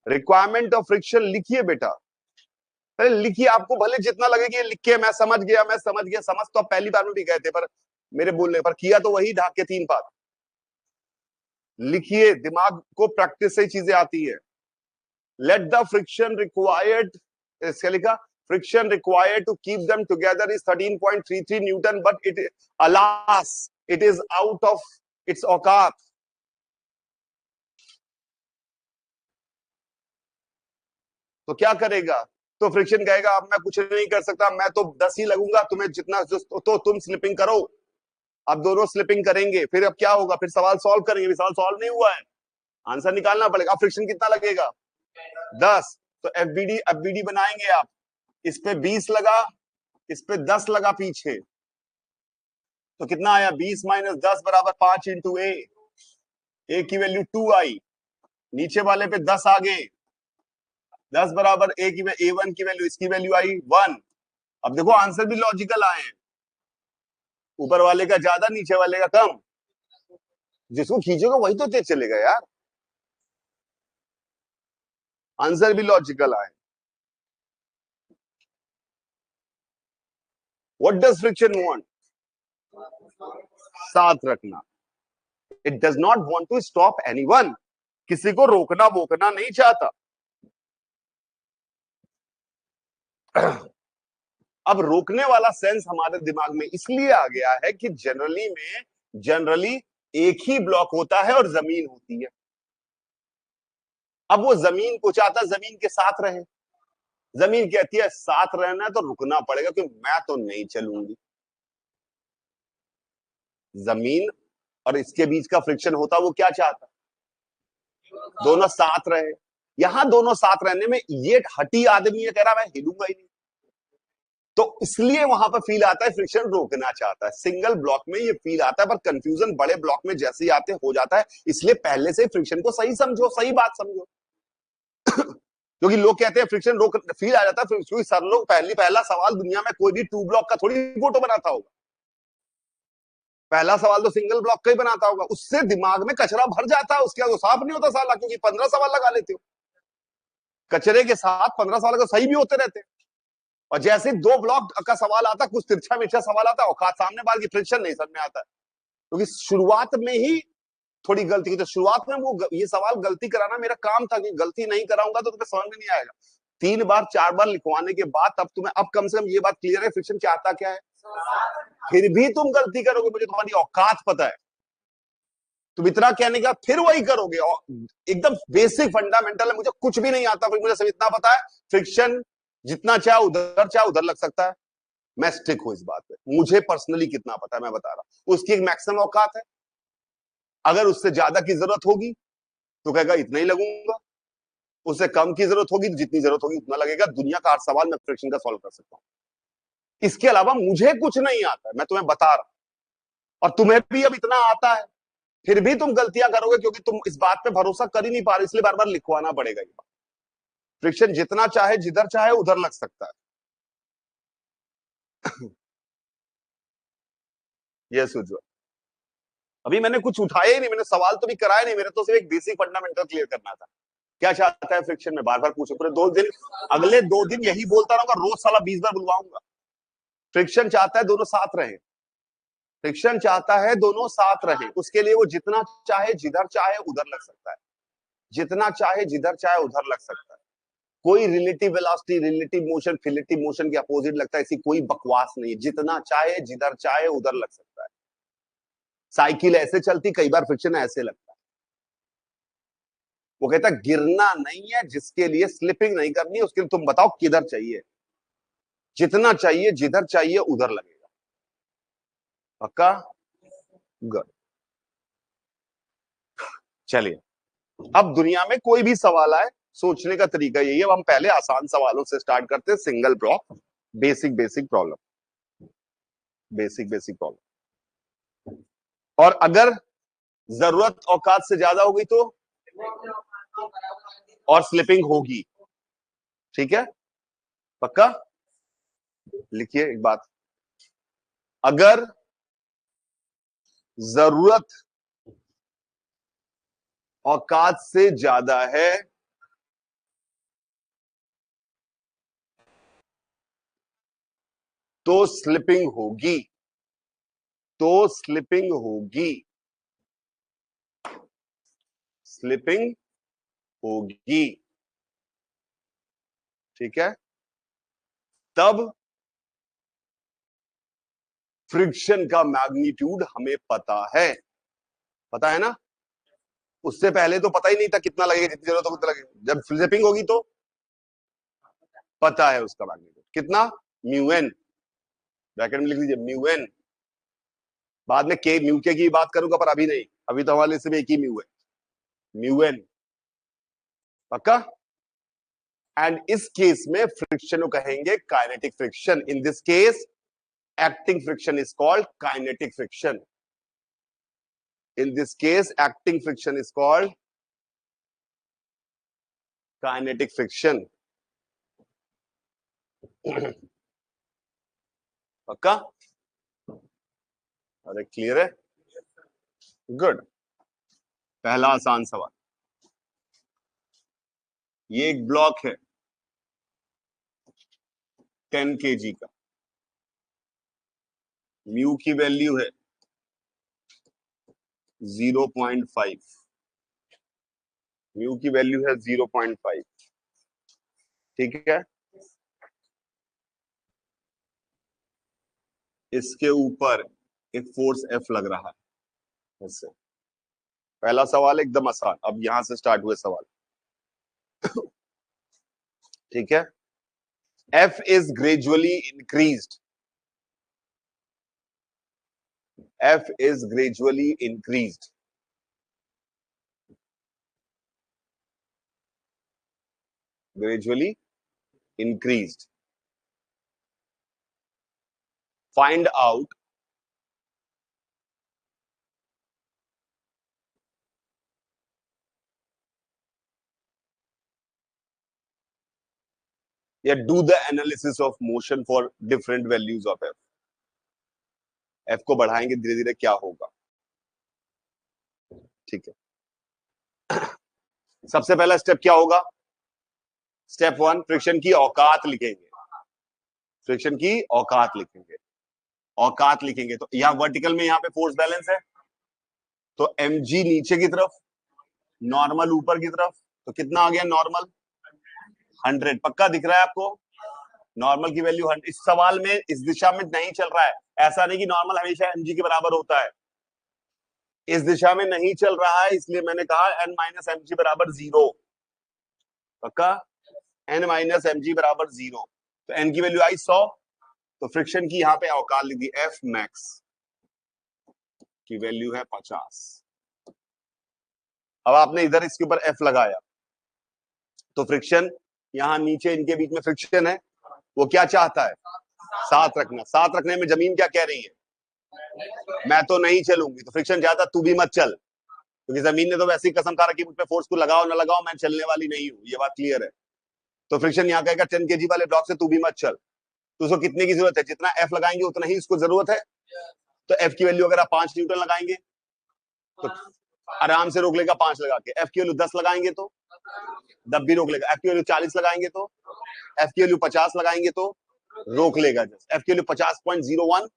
Requirement of friction लिखिए बेटा। अरे लिखिए, आपको भले जितना लगे कि लिख के मैं समझ गया, मैं समझ गया। समझ तो आप पहली बार में भी गए थे, पर मेरे बोलने पर किया तो वही ढाक के 3 बार। लिखिए, दिमाग को प्रैक्टिस से चीजें आती है। लेट द फ्रिक्शन रिक्वायर्ड, इसके लिखा friction required to keep them together is 13.33 newton, but it alas it is out of its औकात। तो क्या करेगा? तो फ्रिक्शन कहेगा अब मैं कुछ नहीं कर सकता, मैं तो 10 ही लगूंगा, तुम्हें जितना तो तुम स्लिपिंग करो। अब दोनों स्लिपिंग करेंगे, फिर अब क्या होगा? फिर सवाल सॉल्व करेंगे, सवाल सॉल्व नहीं हुआ है, आंसर निकालना पड़ेगा। फ्रिक्शन कितना लगेगा? 10। तो एफबीडी बनाएंगे आप। इस पे 20 लगा, इस पे 10 लगा पीछे, तो कितना आया? 20 - 10 बराबर 5 इंटू ए की वैल्यू 2 आई। नीचे वाले पे 10 आ गए। 10 बराबर A1 की वैल्यू, इसकी वैल्यू आई 1। अब देखो आंसर भी लॉजिकल आए हैं। ऊपर वाले का ज्यादा, नीचे वाले का कम। जिसको खींचोगे वही तो तेज चलेगा यार। आंसर भी लॉजिकल आए। What does friction want? साथ रखना। It does not want to stop anyone. किसी को रोकना वोकना नहीं चाहता। अब रोकने वाला सेंस हमारे दिमाग में इसलिए आ गया है कि जनरली एक ही ब्लॉक होता है और जमीन होती है। अब वो जमीन को चाहता है जमीन के साथ रहे, जमीन कहती है साथ रहना है तो रुकना पड़ेगा क्योंकि मैं तो नहीं चलूंगी। जमीन और इसके बीच का फ्रिक्शन होता, वो क्या चाहता, दोनों साथ रहे। यहां दोनों साथ रहने में ये हटी आदमी ये कह रहा मैं हिलूंगा ही नहीं, तो इसलिए वहां पर फील आता है फ्रिक्शन रोकना चाहता है। सिंगल ब्लॉक में ये फील आता है, पर कंफ्यूजन बड़े ब्लॉक में जैसे ही आते हो जाता है। इसलिए पहले से फ्रिक्शन को सही समझो, सही बात समझो। क्योंकि लोग कहते हैं फ्रिक्शन रोक फील आ जाता है, क्योंकि सर लोग पहला सवाल दुनिया में कोई भी टू ब्लॉक का थोड़ी फोटो बनाता होगा, पहला सवाल तो सिंगल ब्लॉक का ही बनाता होगा। उससे दिमाग में कचरा भर जाता है, उसके बाद वो साफ नहीं होता साला, क्योंकि 15 सवाल लगा लेते हो कचरे के साथ, 15 सवाल का सही भी होते रहते हैं। और जैसे दो ब्लॉक का सवाल आता, कुछ तिरछा मिर्चा सवाल आता, औकात सामने बार की फ्रिक्शन नहीं समझ में आता है, क्योंकि शुरुआत में ही थोड़ी गलती की। तो शुरुआत में वो ये सवाल गलती कराना मेरा काम था, कि गलती नहीं कराऊंगा तो तुम्हें समझ में नहीं आएगा। 3 बार 4 बार लिखवाने के बाद तब तुम्हें, अब कम से कम ये बात क्लियर है फ्रिक्शन चाहता क्या है। फिर भी तुम गलती करोगे, मुझे तुम्हारी औकात पता है, तुम इतना कहने का फिर वही करोगे। और एकदम बेसिक फंडामेंटल है, मुझे कुछ भी नहीं आता, फिर मुझे सिर्फ इतना पता है फ्रिक्शन जितना चाहे उधर लग सकता है। मैं स्टिक हूं इस बात पे, मुझे पर्सनली कितना पता है मैं बता रहा हूं, उसकी एक मैक्सिमम औकात है। अगर उससे ज्यादा की जरूरत होगी तो कहेगा इतना ही लगूंगा, उससे कम की जरूरत होगी तो जितनी जरूरत होगी उतना लगेगा। दुनिया का हर सवाल मैं फ्रिक्शन का सॉल्व कर सकता हूं, इसके अलावा मुझे कुछ नहीं आता है, मैं तुम्हें बता रहा हूं। और तुम्हें भी अब इतना आता है, फिर भी तुम गलतियां करोगे, क्योंकि तुम इस बात पे भरोसा कर ही नहीं पा रहे, इसलिए बार बार लिखवाना पड़ेगा। ये फ्रिक्शन जितना चाहे जिधर चाहे उधर लग सकता है। यस उज्जवल, अभी मैंने कुछ उठाया ही नहीं, मैंने सवाल तो भी कराया नहीं, मेरे तो सिर्फ एक बेसिक फंडामेंटल क्लियर करना था। क्या चाहता है फ्रिक्शन में, बार बार पूछो, पूरे 2 दिन, अगले 2 दिन यही बोलता रहूंगा, रोज साला 20 बार बुलवाऊंगा। फ्रिक्शन चाहता है दोनों साथ रहे, फ्रिक्शन चाहता है दोनों साथ रहे, उसके लिए वो जितना चाहे जिधर चाहे उधर लग सकता है, जितना चाहे जिधर चाहे उधर लग सकता है। कोई relative velocity, relative motion, relative motion के अपोजिट लगता है, ऐसी कोई बकवास नहीं है। जितना चाहे जिधर चाहे उधर लग सकता है। साइकिल ऐसे चलती, कई बार फ्रिक्शन ऐसे लगता है। वो कहता है गिरना नहीं है, जिसके लिए स्लिपिंग नहीं करनी, उसके लिए तुम बताओ किधर चाहिए, जितना चाहिए जिधर चाहिए उधर लगेगा। पक्का? गुड। चलिए, अब दुनिया में कोई भी सवाल आए, सोचने का तरीका यही है। अब हम पहले आसान सवालों से स्टार्ट करते हैं, single block, basic basic problem, basic basic problem. और अगर जरूरत औकात से ज्यादा होगी तो, और स्लिपिंग होगी, ठीक है, पक्का? लिखिए एक बात, अगर जरूरत औकात से ज्यादा है तो स्लिपिंग होगी, तो स्लिपिंग होगी, स्लिपिंग होगी, ठीक है। तब फ्रिक्शन का मैग्नीट्यूड हमें पता है ना। उससे पहले तो पता ही नहीं था कितना लगेगा, जितनी जरूरत हो उतना लगेगा। जब स्लिपिंग होगी तो पता है उसका मैग्नीट्यूड कितना, म्यू एन, ब्रैकेट में लिख लीजिए म्यू एन। बाद में के म्यू के की बात करूंगा, पर अभी नहीं, अभी तो हमारे सिर्फ एक ही म्यू है, म्यू एन, पक्का। एंड इस केस में फ्रिक्शन को कहेंगे kinetic friction. In this case acting friction is called kinetic friction. In this case acting friction is called kinetic friction. पक्का? अरे क्लियर है, गुड। पहला आसान सवाल, ये एक ब्लॉक है 10 kg का, म्यू की वैल्यू है 0.5, म्यू की वैल्यू है 0.5, ठीक है। इसके ऊपर एक फोर्स एफ लग रहा है ऐसे, पहला सवाल एकदम आसान, अब यहां से स्टार्ट हुए सवाल। ठीक है, F is gradually increased. F is gradually increased. Gradually increased. Find out या do the analysis of motion for different values of F. F को बढ़ाएंगे धीरे धीरे क्या होगा। ठीक है, सबसे पहला स्टेप क्या होगा? स्टेप 1, फ्रिक्शन की औकात लिखेंगे। फ्रिक्शन की औकात लिखेंगे। औकात लिखेंगे तो यहां वर्टिकल में यहां पे फोर्स बैलेंस है, तो mg नीचे की तरफ, नॉर्मल ऊपर की तरफ, तो कितना आ गया नॉर्मल? 100। पक्का दिख रहा है आपको? नॉर्मल की वैल्यू 100। इस सवाल में इस दिशा में नहीं चल रहा है, ऐसा नहीं कि नॉर्मल हमेशा mg के बराबर होता है, इस दिशा में नहीं चल रहा है, इसलिए मैंने कहा n माइनस एम जी बराबर 0। पक्का? n माइनस एम जी बराबर 0, तो n की वैल्यू आई 100, तो फ्रिक्शन की यहां पे औकात लिख दी, F मैक्स की वैल्यू है 50। अब आपने इधर इसके ऊपर F लगाया, तो फ्रिक्शन यहां नीचे इनके बीच में फ्रिक्शन है, वो क्या चाहता है? साथ रखना। साथ रखने में जमीन क्या कह रही है? मैं तो नहीं चलूंगी। तो फ्रिक्शन चाहता तू भी मत चल, क्योंकि जमीन ने तो वैसे ही कसम खा रखी मुझ पे फोर्स को लगाओ ना लगाओ मैं चलने वाली नहीं हूं, ये बात क्लियर है। तो फ्रिक्शन यहाँ कहेगा 10 kg वाले ब्लॉक से तू भी मत चल। तो उसको कितने की जरूरत है? जितना F लगाएंगे उतना ही इसको जरूरत है। तो F की वैल्यू अगर आप 5 न्यूटन लगाएंगे तो आराम से रोक लेगा 5 लगा के। F की वैल्यू 10 लगाएंगे तो दब भी रोक लेगा। F की वैल्यू 40 लगाएंगे तो, F की वैल्यू 50 लगाएंगे तो रोक लेगा। F की वैल्यू 50.01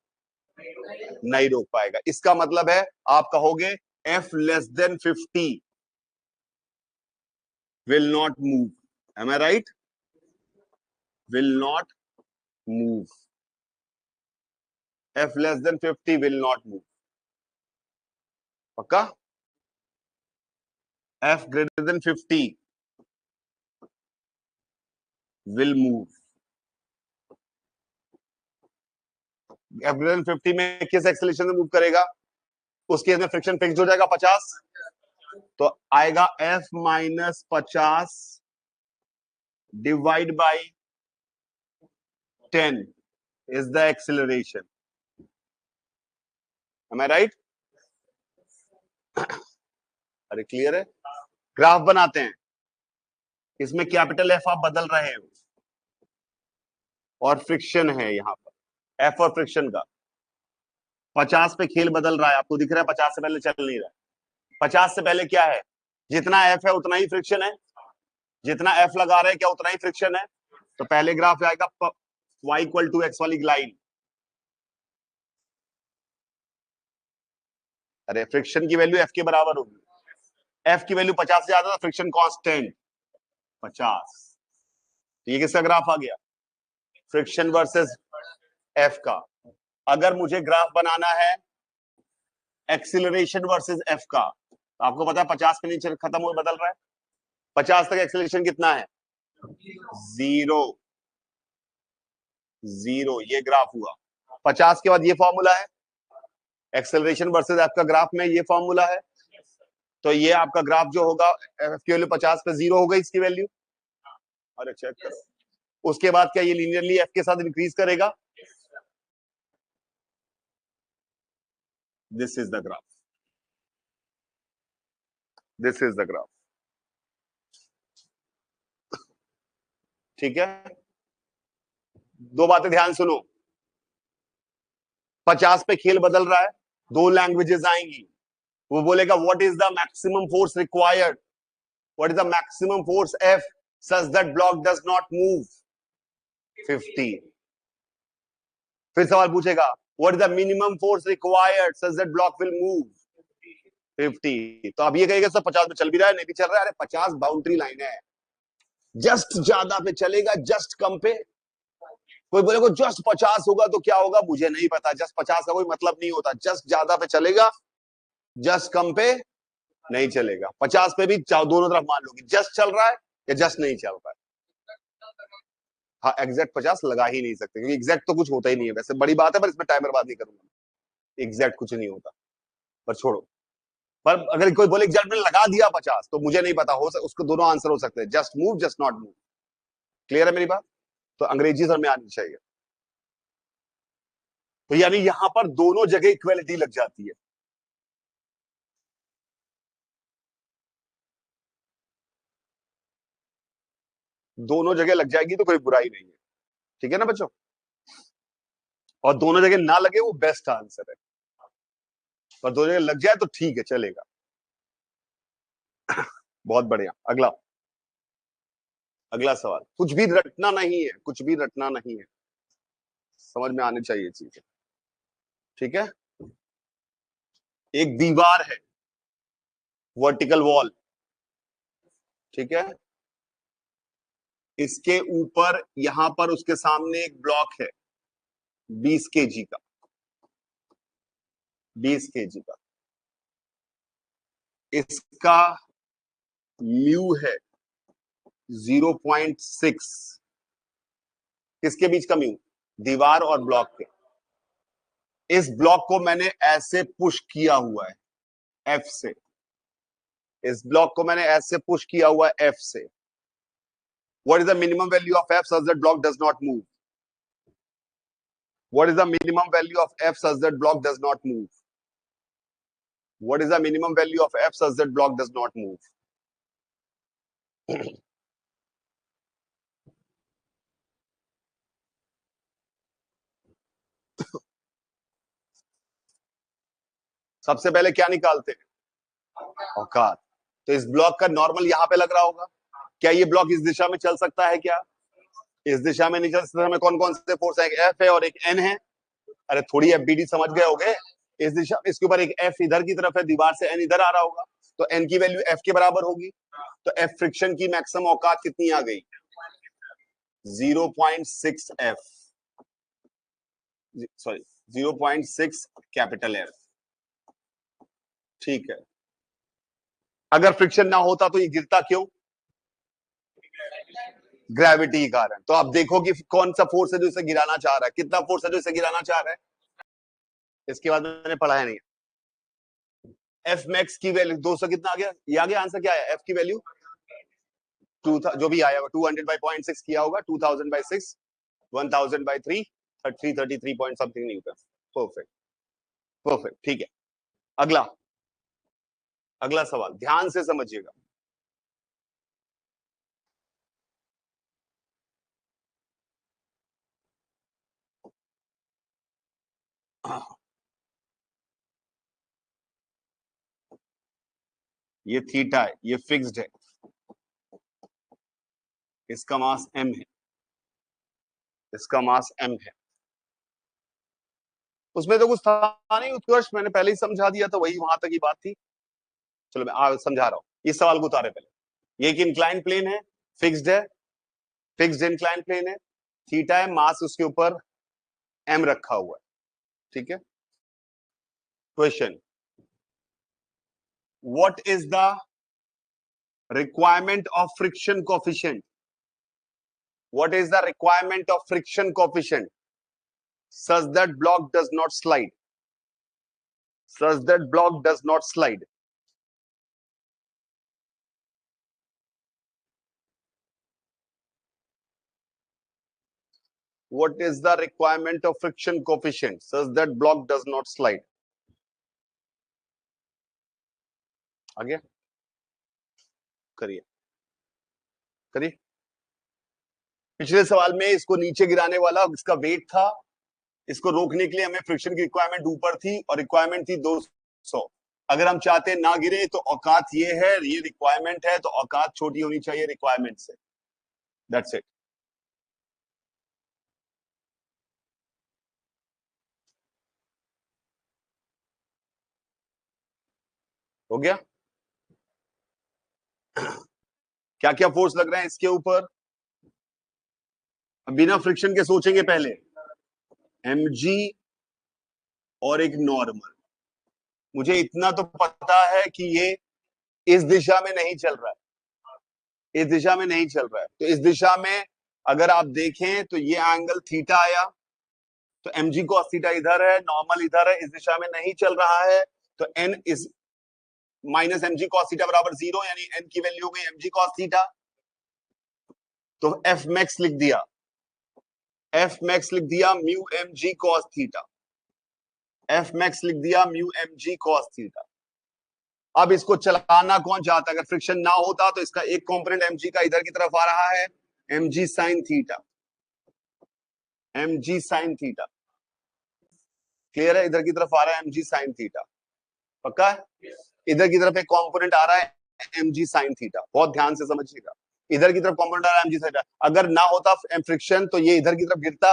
नहीं रोक पाएगा। इसका मतलब है आप कहोगे F less than 50 will not move. Am I right? Will not move. F less than 50 will not move. पक्का? F greater than 50 will move. F greater than 50 में किस एक्सेलरेशन में मूव करेगा? उस केस में फ्रिक्शन फिक्स हो जाएगा 50, तो आएगा F minus 50 divide by 10 is the acceleration. Am I right? अरे क्लियर है? ग्राफ बनाते हैं, इसमें कैपिटल F आप बदल रहे हो और फ्रिक्शन है यहां पर, F और फ्रिक्शन का 50 पे खेल बदल रहा है। आपको दिख रहा है 50 से पहले चल नहीं रहा है। 50 से पहले क्या है? जितना F है उतना ही फ्रिक्शन है, जितना F लगा रहे हैं क्या उतना ही फ्रिक्शन है। तो पहले ग्राफ आएगा y इक्वल टू एक्स वाली लाइन। अरे फ्रिक्शन की वैल्यू F के बराबर होगी, F की वैल्यू 50 से ज्यादा, फ्रिक्शन कांस्टेंट 50। ये किसका ग्राफ आ गया? फ्रिक्शन वर्सेस F का। अगर मुझे ग्राफ बनाना है एक्सीलरेशन वर्सेस F का, तो आपको पता है 50 पे नीचे खत्म हो बदल रहा है, 50 तक एक्सीलरेशन कितना है? 0 0। ये ग्राफ हुआ। 50 के बाद ये फॉर्मूला है, एक्सेलरेशन वर्सेस F का ग्राफ में ये फॉर्मूला है। तो ये आपका ग्राफ जो होगा F की वैल्यू 50 पे 0 हो गई इसकी वैल्यू। अरे चेक करो, उसके बाद क्या ये लीनियरली F के साथ इंक्रीज करेगा? This is the graph, this is the graph. ठीक है, दो बातें ध्यान सुनो। 50 पे खेल बदल रहा है, दो लैंग्वेजेस आएंगी। वो बोलेगा what is the maximum force required, what is the maximum force F such that block does not move 50। फिर सवाल पूछेगा what is the minimum force required such that block will move 50। तो अब ये कहेगा सर 50 पे चल भी रहा है नहीं भी चल रहा है। अरे 50 बाउंड्री लाइन है, जस्ट ज्यादा पे चलेगा, जस्ट कम पे। कोई बोलेगा जस्ट 50 होगा तो क्या होगा? मुझे नहीं पता, जस्ट 50 का कोई मतलब नहीं होता। जस्ट ज्यादा पे चलेगा, जस्ट कम पे नहीं चलेगा। 50 पे भी दोनों तरफ मान लो कि जस्ट चल रहा है या जस्ट नहीं चल रहा है। हाँ, एग्जैक्ट 50 लगा ही नहीं सकते क्योंकि एग्जैक्ट तो कुछ होता ही नहीं है। वैसे बड़ी बात है, पर इसमें टाइमर बात नहीं करूंगा। एग्जैक्ट कुछ नहीं होता, पर छोड़ो। पर अगर कोई बोले एग्जैक्ट मैंने लगा दिया 50, तो मुझे नहीं पता, उसको दोनों आंसर हो सकते हैं, just move, just not move. Clear है मेरी बात? तो अंग्रेजी सर में आनी चाहिए। तो यानी यहां पर दोनों जगह इक्वेलिटी लग जाती है। दोनों जगह लग जाएगी तो कोई बुराई नहीं है। ठीक है ना बच्चों? और दोनों जगह ना लगे वो बेस्ट आंसर है, पर दोनों जगह लग जाए तो ठीक है, चलेगा। बहुत बढ़िया। अगला, अगला सवाल। कुछ भी रटना नहीं है, कुछ भी रटना नहीं है, समझ में आनी चाहिए चीजें। ठीक है? एक दीवार है, वर्टिकल वॉल। ठीक है? इसके ऊपर यहां पर उसके सामने एक ब्लॉक है 20 kg का, 20 kg का। इसका म्यू है 0.6। किसके बीच का म्यू? दीवार और ब्लॉक के। इस ब्लॉक को मैंने ऐसे पुश किया हुआ है एफ से, इस ब्लॉक को मैंने ऐसे पुश किया हुआ है एफ से। What is the minimum value of F such that block does not move? What is the minimum value of F such that block does not move? What is the minimum value of F such that block does not move? सबसे पहले क्या निकालते हैं? औकात। तो इस block का normal यहां पे लग रहा होगा। क्या ये ब्लॉक इस दिशा में चल सकता है क्या? इस दिशा में नहीं चल सकता। में कौन कौन से फोर्स है? एक एफ है और एक एन है। अरे थोड़ी एफबीडी समझ गए होगे। इस दिशा, इसके ऊपर एक एफ इधर की तरफ है, दीवार से एन इधर आ रहा होगा, तो एन की वैल्यू एफ के बराबर होगी। तो एफ फ्रिक्शन की मैक्सिमम औकात कितनी आ गई? 0.6 एफ, सॉरी 0.6 कैपिटल एफ। ठीक है। अगर फ्रिक्शन ना होता तो ये गिरता क्यों? ग्रेविटी के कारण। तो आप देखो कि कौन सा फोर्स है जो इसे गिराना चाह रहा है, कितना फोर्स है जो इसे गिराना चाह रहा है। इसके बाद मैंने पढ़ाया नहीं। एफ मैक्स की वैल्यू 200 कितना आ गया? ये आ गया आंसर। क्या है एफ की वैल्यू? टू, जो भी आया 200/0.6 किया होगा, 2000/6, 1000/3, 333 point something Newton. Perfect, perfect. ठीक है। अगला, अगला सवाल ध्यान से समझिएगा। ये थीटा है, ये फिक्स्ड है, इसका मास m है, इसका मास m है। उसमें तो कुछ था नहीं उत्कर्ष, मैंने पहले ही समझा दिया था, वही वहां तक की बात थी। चलो मैं समझा रहा हूं। इस सवाल को उतारे पहले। ये एक इंक्लाइन प्लेन है, फिक्स्ड है, फिक्स्ड इंक्लाइन प्लेन है, थीटा है, मास उसके ऊपर m रखा हुआ है। ठीक है। Question, what is the requirement of friction coefficient? What is the requirement of friction coefficient such that block does not slide? Such that block does not slide. What is the requirement of friction coefficient such that block does not slide? आगे करिए, करिए। पिछले सवाल में इसको नीचे गिराने वाला इसका वेट था, इसको रोकने के लिए हमें फ्रिक्शन की रिक्वायरमेंट ऊपर थी और रिक्वायरमेंट थी 200। अगर हम चाहते हैं ना गिरे तो औकात ये है, ये रिक्वायरमेंट है, तो औकात छोटी होनी चाहिए रिक्वायरमेंट से। That's it. हो गया? क्या क्या फोर्स लग रहा है इसके ऊपर? बिना फ्रिक्शन के सोचेंगे पहले। mg और एक नॉर्मल। मुझे इतना तो पता है कि ये इस दिशा में नहीं चल रहा है, इस दिशा में नहीं चल रहा है। तो इस दिशा में अगर आप देखें तो ये एंगल थीटा आया, तो mg cos थीटा इधर है, नॉर्मल इधर है, इस दिशा में नहीं चल रहा है, तो n is minus mg cos theta बराबर 0, यानी n की वैल्यू हो गई mg cos थीटा। तो f max लिख दिया, f max लिख दिया mu mg cos theta, f max लिख दिया म्यू mg cos थीटा। अब इसको चलाना कौन चाहता है? अगर फ्रिक्शन ना होता तो इसका एक कंपोनेंट mg का इधर की तरफ आ रहा है, mg sin theta, mg sin theta, clear है? इधर की तरफ आ रहा है mg sin थीटा, पक्का है? इधर की तरफ एक कंपोनेंट आ रहा है mg sin थीटा, बहुत ध्यान से समझिएगा। इधर की तरफ कंपोनेंट आ रहा है mg sin थीटा, अगर ना होता फ्रिक्शन तो ये इधर की तरफ गिरता,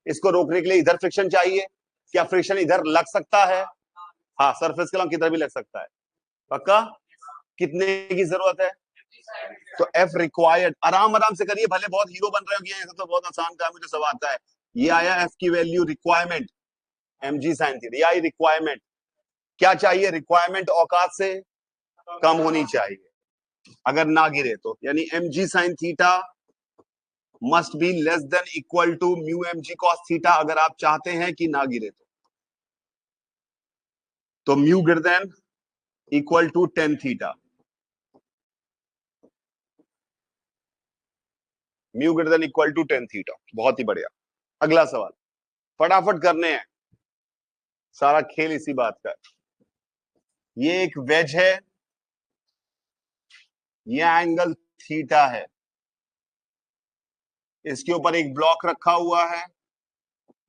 इसको रोकने के लिए इधर फ्रिक्शन चाहिए। क्या फ्रिक्शन इधर लग सकता है? हाँ, सरफेस के अलॉन्ग किधर भी लग सकता है, पक्का? कितने की जरूरत है? तो एफ रिक्वायर्ड, आराम आराम से करिए, भले बहुत हीरो बन रहे हो कि ऐसा तो बहुत आसान काम, मुझे सब आता है। ये आया एफ की value requirement mg sin theta, ये आई रिक्वायरमेंट। क्या चाहिए? रिक्वायरमेंट औकात से कम होनी चाहिए अगर ना गिरे तो, यानी mg sin theta must be less than equal to mu mg cos theta, अगर आप चाहते हैं कि ना गिरे तो mu greater than equal to tan theta, mu greater than equal to tan theta. बहुत ही बढ़िया। अगला सवाल फटाफट करने हैं, सारा खेल इसी बात का। ये एक वेज है, ये एंगल थीटा है, इसके ऊपर एक ब्लॉक रखा हुआ है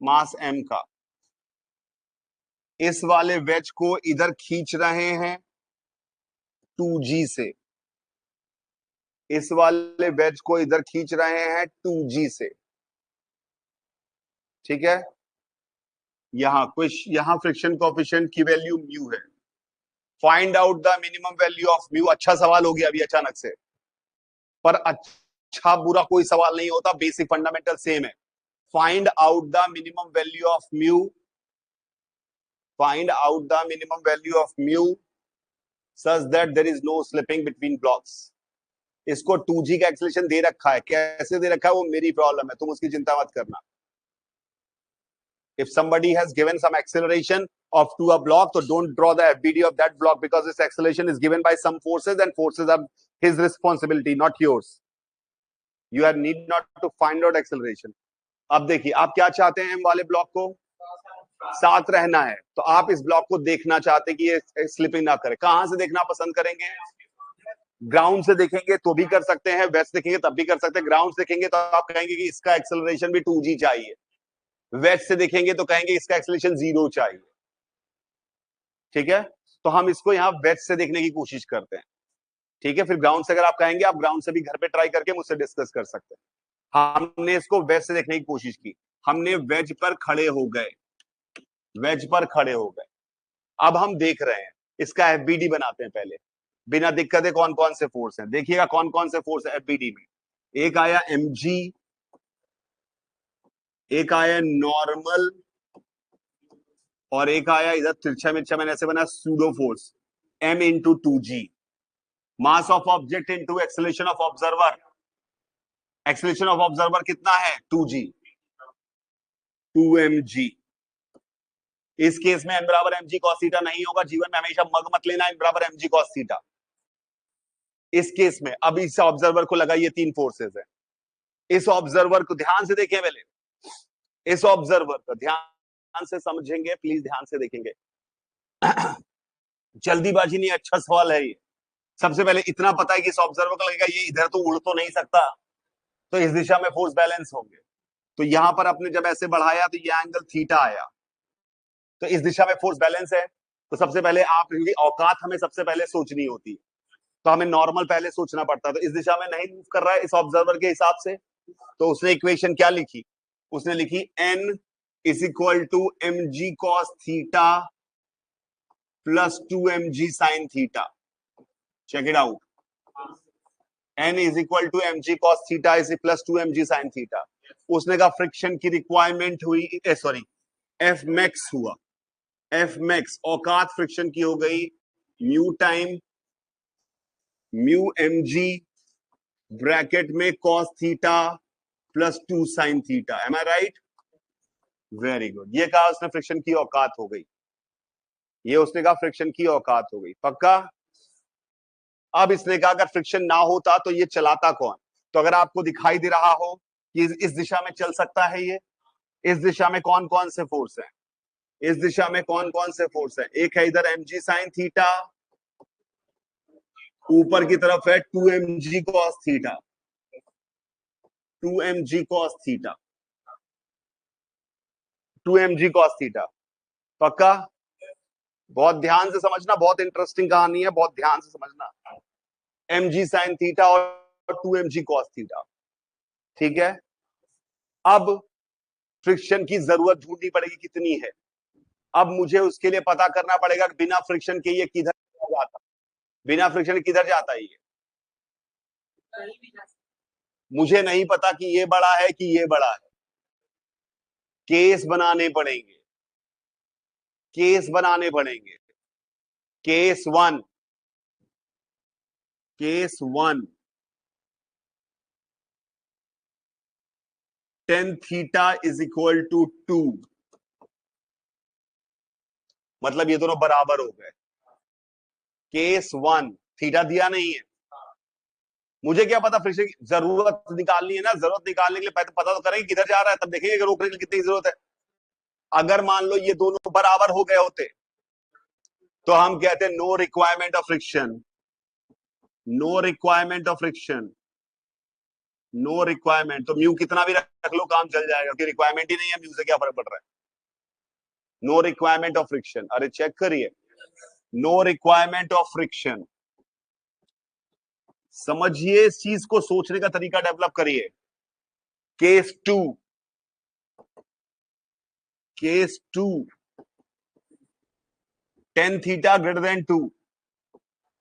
मास m का, इस वाले वेज को इधर खींच रहे हैं 2g से, इस वाले वेज को इधर खींच रहे हैं 2g से, ठीक है? यहां फ्रिक्शन कोएफिशिएंट की वैल्यू म्यू है। Find out the minimum value of mu. अच्छा सवाल हो गया अभी अचानक से, पर अच्छा बुरा कोई सवाल नहीं होता, बेसिक फंडामेंटल सेम है। Find out the minimum value of mu, find out the minimum value of mu such that there is no slipping between blocks. इसको 2g का एक्सेलरेशन दे रखा है, कैसे दे रखा है वो मेरी प्रॉब्लम है, तुम उसकी चिंता मत करना। If somebody has given some acceleration of to a block, so don't draw the FBD of that block because this acceleration is given by some forces and forces are his responsibility, not yours. You have need not to find out acceleration. अब देखिए आप क्या चाहते हैं, M वाले block को साथ रहना है, तो आप इस ब्लॉक को देखना चाहते हैं कि ये स्लिपिंग ना करे। कहां से देखना पसंद करेंगे? ग्राउंड से देखेंगे तो भी कर सकते हैं, वेस्ट देखेंगे तब भी कर सकते हैं। ग्राउंड से देखेंगे तो आप कहेंगे कि इसका एक्सेलरेशन भी 2g चाहिए, वेस्ट से देखेंगे तो कहेंगे इसका एक्सेलरेशन 0 चाहिए, ठीक है? तो हम इसको यहाँ वेस्ट से देखने की कोशिश करते हैं, ठीक है? फिर ग्राउंड से अगर आप कहेंगे, आप ग्राउंड से भी घर पे ट्राई करके मुझसे डिस्कस कर सकते हैं। हमने इसको वेस्ट से देखने की कोशिश की, हमने वेज पर खड़े हो गए, वेज पर खड़े हो गए। अब हम देख रहे हैं, इसका एफबीडी बनाते हैं पहले, बिना दिक्कत है। कौन कौन से फोर्स हैं देखिएगा, कौन कौन से फोर्स है एफबीडी में। एक आया mg, एक आया नॉर्मल, और एक आया इधर तिरछा मिर्चा मैंने ऐसे बना pseudo force m into 2g। Mass of object into acceleration of observer, acceleration of observer कितना है? 2g, 2mg। इस केस में n बराबर mg cos थीटा नहीं होगा, जीवन में हमेशा मग मत लेना, n बराबर mg cos थीटा। इस केस में अब इस ऑब्जर्वर को लगाइए, तीन फोर्सेस है, इस ऑब्जर्वर को ध्यान से देखें, पहले इस ऑब्जर्वर को ध्यान से समझेंगे, प्लीज ध्यान से देखेंगे। जल्दीबाजी नहीं, अच्छा सवाल है ये। सबसे पहले इतना पता है कि इस ऑब्जर्वर को लगेगा ये इधर तो उड़ तो नहीं सकता, तो इस दिशा में फोर्स बैलेंस होंगे। तो यहां पर अपने जब ऐसे बढ़ाया तो ये एंगल थीटा आया, तो इस दिशा में फोर्स बैलेंस है। तो सबसे पहले आप, क्योंकि औकात हमें सबसे पहले सोचनी होती है, तो हमें नॉर्मल पहले सोचना पड़ता है। तो इस दिशा में नहीं मूव कर रहा है इस ऑब्जर्वर के हिसाब से, तो उसने इक्वेशन क्या लिखी? उसने लिखी n is equal to mg cos theta plus 2mg sin theta. Check it out, n is equal to mg cos theta is plus 2mg sin theta. उसने कहा फ्रिक्शन की रिक्वायरमेंट हुई, सॉरी एफ मैक्स हुआ, F max औकात friction की हो गई mu time mu M G bracket में cos theta plus 2 sine theta. Am I right? Very good. ये कहा उसने फ्रिक्शन की औकात हो गई, ये उसने कहा फ्रिक्शन की औकात हो गई। पक्का? अब इसने कहा अगर फ्रिक्शन ना होता तो ये चलाता कौन? तो अगर आपको दिखाई दे रहा हो कि इस दिशा में चल सकता है ये, इस दिशा में कौन कौन से फोर्स हैं? इस दिशा में कौन कौन से फोर्स हैं? एक है इधर एम जी साइन थीटा, ऊपर की तरफ है 2mg cos theta, 2mg cos theta, 2mg cos theta. पक्का? बहुत ध्यान से समझना, बहुत इंटरेस्टिंग कहानी है, बहुत ध्यान से समझना। mg साइन थीटा और 2mg cos थीटा। ठीक है? अब फ्रिक्शन की जरूरत ढूंढनी पड़ेगी कितनी है। अब मुझे उसके लिए पता करना पड़ेगा कि बिना फ्रिक्शन के ये किधर जाता, बिना फ्रिक्शन के किधर जाता है ये। मुझे नहीं पता कि ये बड़ा है कि ये बड़ा है। केस बनाने पड़ेंगे, केस बनाने पड़ेंगे। Case one, case one, tan theta is equal to 2, मतलब ये दोनों बराबर हो गए। केस वन, थीटा दिया नहीं है, मुझे क्या पता फ्रिक्शन की जरूरत निकालनी है ना, जरूरत निकालने के लिए पहले पता तो करेंगे किधर जा रहा है, तब देखेंगे कि रोकने की कितनी जरूरत है। अगर मान लो ये दोनों बराबर हो गए होते तो हम कहते हैं no requirement of friction, no requirement of friction, no requirement. तो म्यू कितना भी रख लो काम चल जाएगा, क्योंकि रिक्वायरमेंट ही नहीं है, म्यू से क्या फर्क पड़ रहा है। नो रिक्वायरमेंट ऑफ फ्रिक्शन, अरे चेक करिए, नो रिक्वायरमेंट ऑफ फ्रिक्शन। समझिए इस चीज को, सोचने का तरीका डेवलप करिए। Case two, case two, tan theta greater than 2,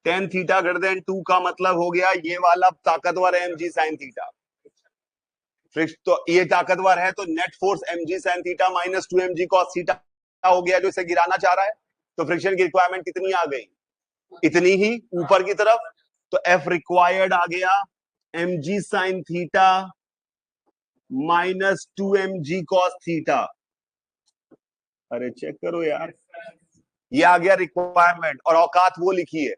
tan theta greater than 2 का मतलब हो गया ये वाला ताकतवर है mg साइन थीटा। तो ये ताकतवर है तो net force mg sine theta minus 2mg cos theta हो गया, जो इसे गिराना चाह रहा है। तो फ्रिक्शन की रिक्वायरमेंट कितनी आ गई? इतनी ही ऊपर की तरफ। तो एफ रिक्वायर्ड आ गया mg sine theta minus 2mg cos theta. अरे चेक करो यार, ये आ गया रिक्वायरमेंट और औकात वो लिखी है।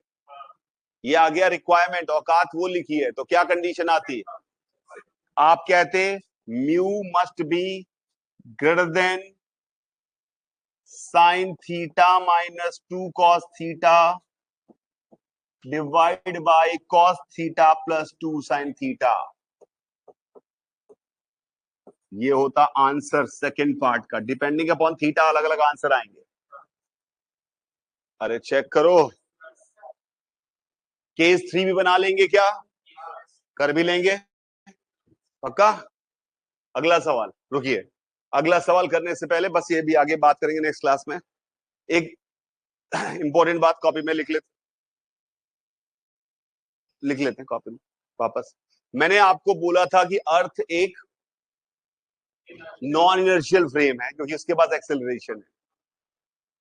ये आ गया रिक्वायरमेंट, औकात वो लिखी है। तो क्या कंडीशन आती है? आप कहते mu must be greater than sine theta minus 2 cos theta divide by cos theta plus 2 sine theta. ये होता आंसर सेकंड पार्ट का। डिपेंडिंग अपॉन थीटा अलग अलग आंसर आएंगे। अरे चेक करो, केस 3 भी बना लेंगे क्या? कर भी लेंगे। पक्का? अगला सवाल, रुकिए, अगला सवाल करने से पहले बस ये भी आगे बात करेंगे नेक्स्ट क्लास में। एक इंपॉर्टेंट बात कॉपी में लिख लेते हैं कॉपी में वापस। मैंने आपको बोला था कि अर्थ एक नॉन इनर्शियल फ्रेम है क्योंकि उसके पास एक्सेलरेशन है।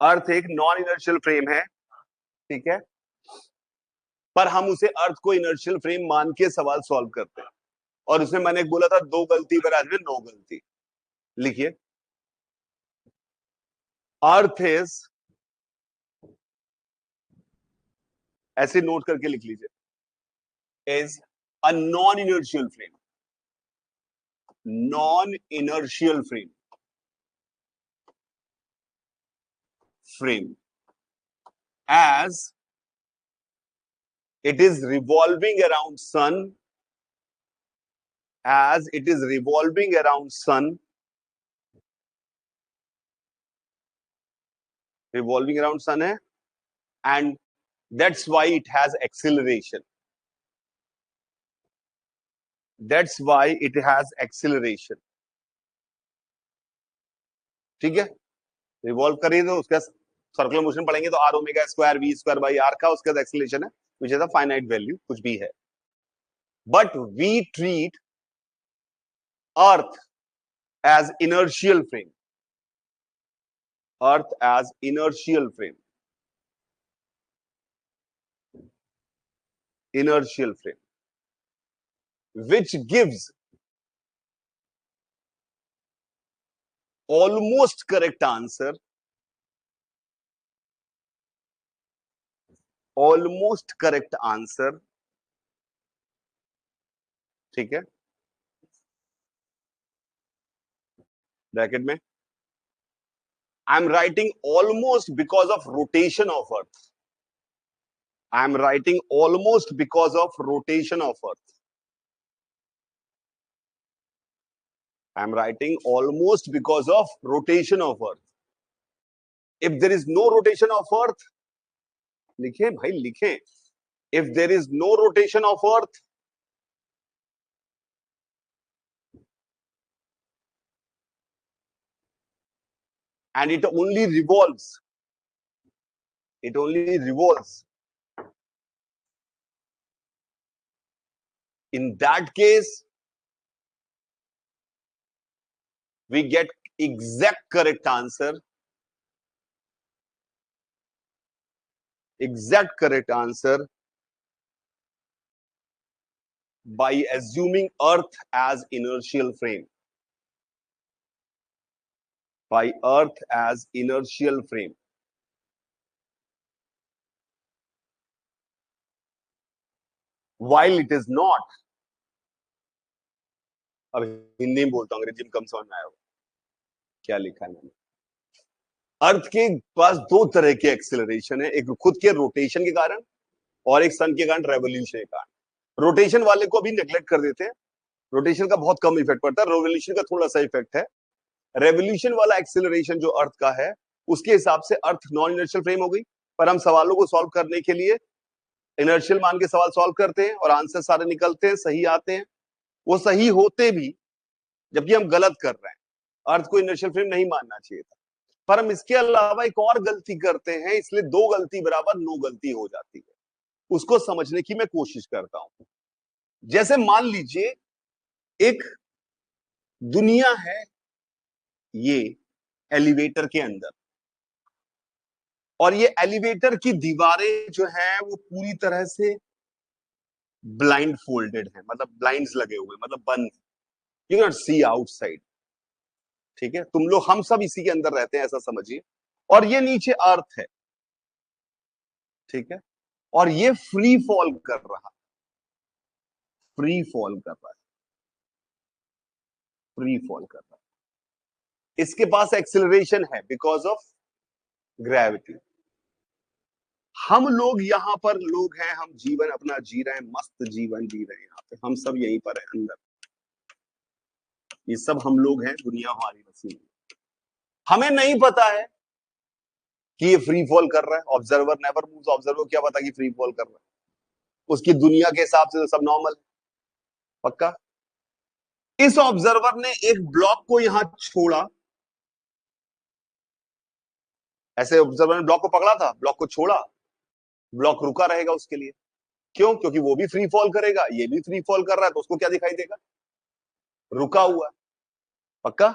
अर्थ एक नॉन इनर्शियल फ्रेम है, ठीक है, पर हम उसे अर्थ को इनर्शियल फ्रेम मान के सवाल सॉल्व करते हैं। और उसमें मैंने बोला था 2 गलती बराबर है 9 गलती। लिखिए, अर्थ इज, ऐसे नोट करके लिख लीजिए, is a non inertial frame, non inertial frame, frame as it is revolving around sun, as it is revolving around sun, revolving around sun है, and that's why it has acceleration, that's why it has acceleration। ठीक है, revolve करिए तो उसका circular motion पढ़ेंगे तो R omega square v square by R का उसका एक्सेलरेशन है, which is a finite value, कुछ भी है। But we treat earth as inertial frame, earth as inertial frame, inertial frame, which gives almost correct answer, almost correct answer, ठीक है, bracket में I am writing almost because of rotation of earth, I am writing almost because of rotation of earth. I am writing almost because of rotation of earth. If there is no rotation of earth, लिखें भाई लिखें. If there is no rotation of earth, and it only revolves, it only revolves, in that case we get exact correct answer, exact correct answer by assuming earth as inertial frame, by earth as inertial frame. While it is not, अब हिंदी में बोलता हूँ, अंग्रेजी में कम समझ में आया, क्या लिखा है मैंने. अर्थ के पास दो तरह के एक्सेलरेशन है, एक खुद के रोटेशन के कारण और एक सन के कारण रेवोल्यूशन के कारण. रोटेशन वाले को भी नेग्लेक्ट कर देते हैं, रोटेशन का बहुत कम इफेक्ट पड़ता है, रेवोल्यूशन का थोड़ा सा इफेक्ट है. रेवोल्यूशन वाला एक्सेलरेशन जो अर्थ का है उसके हिसाब से अर्थ नॉन इनर्शियल फ्रेम हो गई, पर हम सवालों को सॉल्व करने के लिए इनर्शियल मान के सवाल सॉल्व करते हैं और आंसर सारे निकलते हैं, सही आते हैं. वो सही होते भी जबकि हम गलत कर रहे हैं, अर्थ को इनर्शियल फ्रेम नहीं मानना चाहिए था, पर हम इसके अलावा एक और गलती करते हैं, इसलिए दो गलती बराबर नो गलती हो जाती है. उसको समझने की मैं कोशिश करता हूं. जैसे मान लीजिए एक दुनिया है ये एलिवेटर के अंदर, और ये एलिवेटर की दीवारें जो हैं वो पूरी तरह से ब्लाइंड फोल्डेड है, मतलब ब्लाइंड्स लगे हुए, मतलब बंद, यू नॉट सी आउटसाइड. ठीक है, तुम लोग हम सब इसी के अंदर रहते हैं ऐसा समझिए, और ये नीचे अर्थ है. ठीक है, और ये फ्री फॉल कर रहा, फ्री फॉल कर रहा है, फ्री फॉल कर रहा है. इसके पास एक्सेलरेशन है बिकॉज ऑफ ग्रेविटी. हम लोग यहां पर लोग हैं, हम जीवन अपना जी रहे हैं, मस्त जीवन जी रहे हैं यहाँ पे, हम सब यहीं पर है अंदर, ये सब हम लोग हैं, दुनिया हमारी बसी है. हमें नहीं पता है कि ये फ्री फॉल कर रहा है. ऑब्जर्वर नेवर मूव्स, ऑब्जर्वर क्या पता कि फ्री फॉल कर रहा है, उसकी दुनिया के हिसाब से तो सब नॉर्मल है. पक्का. इस ऑब्जर्वर ने एक ब्लॉक को यहां छोड़ा, ऐसे ऑब्जर्वर ने ब्लॉक को पकड़ा था, ब्लॉक को छोड़ा, ब्लॉक रुका रहेगा उसके लिए. क्यों? क्योंकि वो भी फ्री फॉल करेगा, ये भी फ्री फॉल कर रहा है, तो उसको क्या दिखाई देगा? रुका हुआ. पक्का.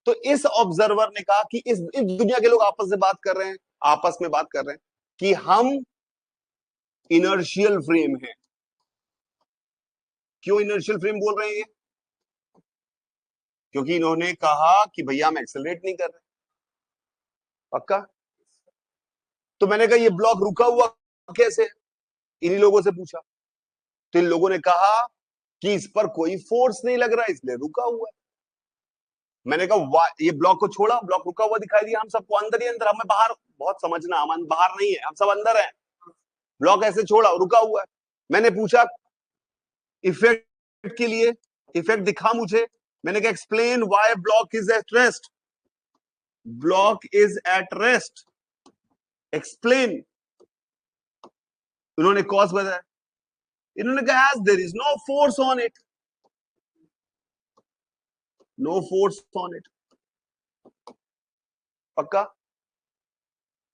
तो इस ऑब्जर्वर ने कहा कि इस दुनिया के लोग आपस में बात कर रहे हैं, आपस में बात कर रहे हैं कि हम इनर्शियल फ्रेम है. क्यों इनर्शियल फ्रेम बोल रहे हैं ये? क्योंकि इन्होंने कहा कि भैया हम एक्सेलरेट नहीं कर रहे. पक्का. तो मैंने कहा ये ब्लॉक रुका हुआ कैसे? इन्हीं लोगों से पूछा, तो इन लोगों ने कहा कि इस पर कोई फोर्स नहीं लग रहा है इसलिए रुका हुआ है. मैंने कहा ये ब्लॉक को छोड़ा, ब्लॉक रुका हुआ दिखाई दिया, हम सबको अंदर ही अंदर, हमें बाहर, बहुत समझना, हम बाहर नहीं है, हम सब अंदर हैं. ब्लॉक ऐसे छोड़ा, रुका हुआ है. मैंने पूछा इफेक्ट के लिए, इफेक्ट दिखा मुझे. मैंने कहा explain why block is at rest, block is at rest, explain. उन्होंने कॉज बताया. इन्होंने कहा as there is no force on it, no force on it. पक्का.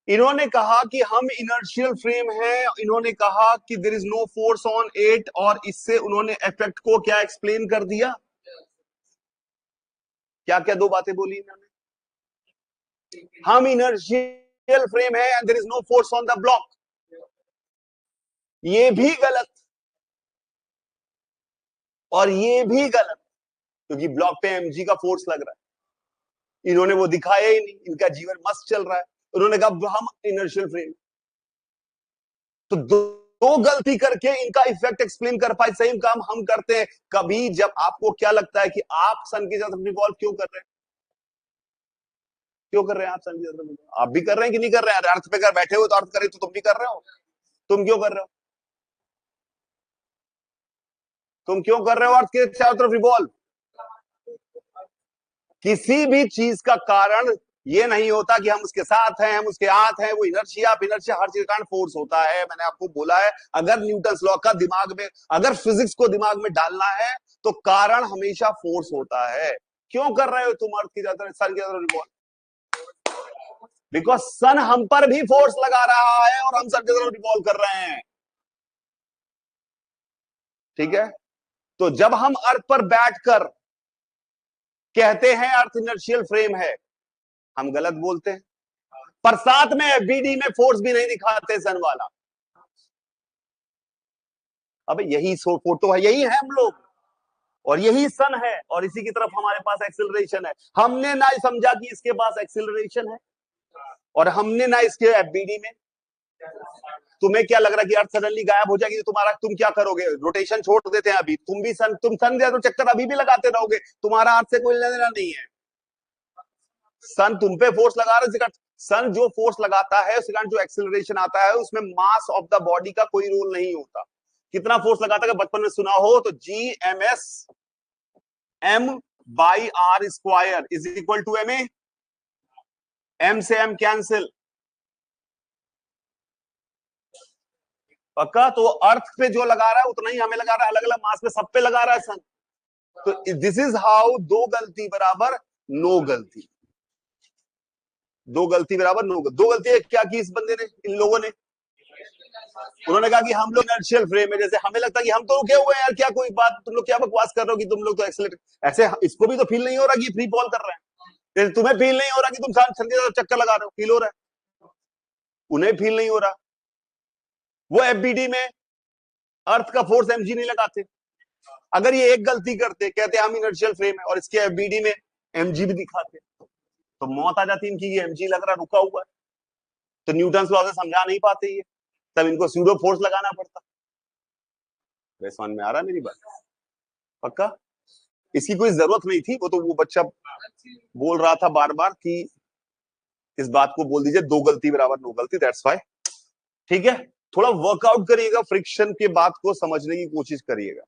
इन्होंने कहा कि हम इनर्शियल फ्रेम है, इन्होंने कहा कि there is no force on it, और इससे उन्होंने इफेक्ट को क्या एक्सप्लेन कर दिया. क्या क्या दो बातें बोली इन्होंने? हम इनर्शियल फ्रेम है and there is no force on the block. ये भी गलत. और ये भी गलत, क्योंकि ब्लॉक पे mg का फोर्स लग रहा है। इन्होंने वो दिखाया ही नहीं, इनका जीवन मस्त चल रहा है, उन्होंने कहा हम इनर्शियल फ्रेम। तो दो गलती करके इनका इफेक्ट एक्सप्लेन कर पाए। सेम काम हम करते हैं कभी, जब आपको क्या लगता है कि आप सन की तरफ रिवॉल्व क्यों कर रहे हैं, क्यों कर रहे हैं आप सन की तरफ, आप भी कर रहे हैं कि नहीं कर रहे हैं? अर्थ पे कर बैठे हो तो अर्थ करे तो तुम भी कर रहे हो, तुम क्यों कर रहे हो, तुम क्यों कर रहे हो अर्थ के चारों तरफ रिवॉल्व? किसी भी चीज का कारण ये नहीं होता कि हम उसके साथ हैं, हम उसके हाथ हैं, वो इनर्शिया, इनर्शिया हर चीज का कारण फोर्स होता है। मैंने आपको बोला है, अगर न्यूटन्स लॉ का दिमाग में, अगर फिजिक्स को दिमाग में डालना है तो कारण हमेशा फोर्स होता है। क्यों कर रहे हो तुम अर्थ की तरफ, सन की तरफ रिवॉल्व? बिकॉज सन हम पर भी फोर्स लगा रहा है और हम सन की तरफ रिवॉल्व कर रहे हैं। ठीक है, तो जब हम अर्थ पर बैठकर कहते हैं अर्थ इनर्शियल फ्रेम है, हम गलत बोलते हैं, पर साथ में एफबीडी में फोर्स भी नहीं दिखाते सन वाला। अब यही फोटो है, यही है हम लोग, और यही सन है, और इसी की तरफ हमारे पास एक्सिलरेशन है। हमने ना समझा कि इसके पास एक्सिलरेशन है, और हमने ना इसके एफबीडी में। तुम्हें क्या लग रहा है कि अर्थ सडनली गायब हो जाएगी तो तुम्हारा, तुम क्या करोगे? रोटेशन छोड़ देते हैं अभी, तुम भी तुम सन तो चक्कर अभी भी लगाते रहोगे, तुम्हारा अर्थ से कोई लेना देना नहीं है। सन तुम पे फोर्स लगा रहा है, सन जो फोर्स लगाता है उसके कारण जो एक्सिलरेशन आता है, उसमें मास ऑफ द बॉडी का कोई रोल नहीं होता। कितना फोर्स लगाता है बचपन में सुना हो तो, G M S m by R square is equal to m a. M से एम कैंसिल, पक्का? तो अर्थ पे जो लगा रहा है उतना ही हमें लगा रहा है, अलग अलग मास पे सब पे लगा रहा है सन। तो दिस इज हाउ दो गलती बराबर नो गलती, दो गलती बराबर नो गलती। दो गलती क्या की इस बंदे ने, इन लोगों ने? उन्होंने कहा कि हम लोग इनर्शियल फ्रेम है, जैसे हमें लगता है कि हम तो रुके हुए हैं यार, क्या कोई बात, तुम लोग क्या बकवास कर रहे हो कि तुम लोग तो एक्सेलरेट, ऐसे इसको भी तो फील नहीं हो रहा कि फ्री फॉल कर रहे हैं। तुम्हें फील नहीं हो रहा कि तुम चक्कर लगा रहे हो, फील हो रहा है, उन्हें फील नहीं हो रहा। वो एफबीडी में अर्थ का फोर्स एमजी नहीं लगाते। अगर ये एक गलती करते, कहते हम इनर्शियल फ्रेम है, और इसके एफबीडी में एमजी भी दिखाते, तो मौत आ जाती इनकी, ये एमजी लग रहा रुका हुआ है, तो न्यूटन लॉ से समझा नहीं पाते ये, तब इनको स्यूडो फोर्स लगाना पड़ता। वे समझ में आ रहा है मेरी बात? पक्का? इसकी कोई जरूरत नहीं थी, वो तो वो बच्चा बोल रहा था बार बार कि इस बात को बोल दीजिए, दो गलती बराबर नो गलती, दैट्स वाई। ठीक है, थोड़ा वर्कआउट करिएगा, फ्रिक्शन के बात को समझने की कोशिश करिएगा।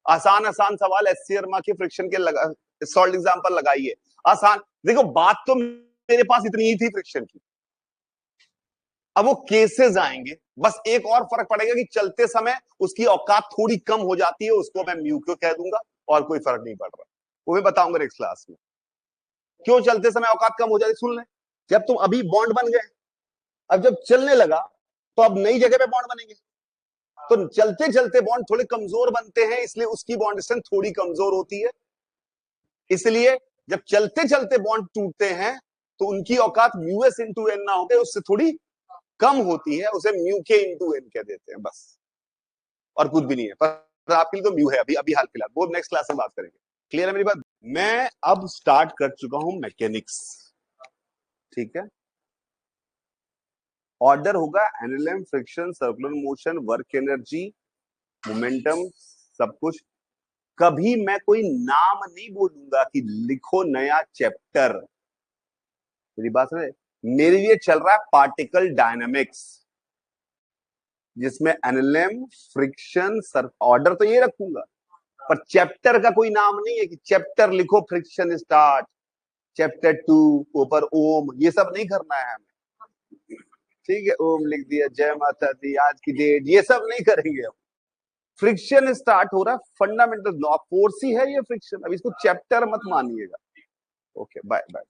आसान आसान सवाल एस सी शर्मा के फ्रिक्शन के लगा, सॉल्ट एग्जांपल लगाइए, आसान। देखो बात तो मेरे पास इतनी ही थी फ्रिक्शन की, अब वो केसेस आएंगे, बस एक और फर्क पड़ेगा कि चलते समय उसकी औकात थोड़ी कम हो जाती है, उसको मैं म्यू क्यों कह दूंगा, और कोई फर्क नहीं पड़ रहा, वो मैं बताऊंगा नेक्स्ट क्लास में क्यों चलते समय औकात कम हो जाती। सुन ले, जब तुम अभी बॉन्ड बन गए, अब जब चलने लगा तो अब नई जगह पे बॉन्ड बनेंगे, तो चलते चलते बॉन्ड थोड़े कमजोर बनते हैं, इसलिए उसकी बॉन्ड स्ट्रेंथ थोड़ी कमजोर होती है। इसलिए जब चलते चलते बॉन्ड टूटते हैं तो उनकी औकात म्यू एस इंटू एन ना होकर उससे थोड़ी कम होती है, उसे म्यू के इंटू एन कह देते हैं, बस, और कुछ भी नहीं है। पर आपके लिए तो म्यू है अभी अभी हाल फिलहाल, वो नेक्स्ट क्लास में बात करेंगे। क्लियर है मेरी बात? मैं अब स्टार्ट कर चुका हूं मैकेनिक्स, ठीक है। ऑर्डर होगा NLM, friction, circular motion, work energy, momentum, सब कुछ। कभी मैं कोई नाम नहीं बोलूंगा कि लिखो नया चैप्टर, मेरी बात है। मेरे लिए चल रहा है पार्टिकल डायनामिक्स, जिसमें एनएलएम, फ्रिक्शन, ऑर्डर तो ये रखूंगा, पर चैप्टर का कोई नाम नहीं है कि चैप्टर लिखो फ्रिक्शन स्टार्ट, चैप्टर 2 ऊपर ओम, ये सब नहीं करना है हमें। ठीक है, ओम लिख दिया, जय माता दी, आज की डेट, ये सब नहीं करेंगे हम। फ्रिक्शन स्टार्ट हो रहा है, फंडामेंटल लॉ, फोर्स ही है ये फ्रिक्शन, अब इसको चैप्टर मत मानिएगा। Okay, bye bye.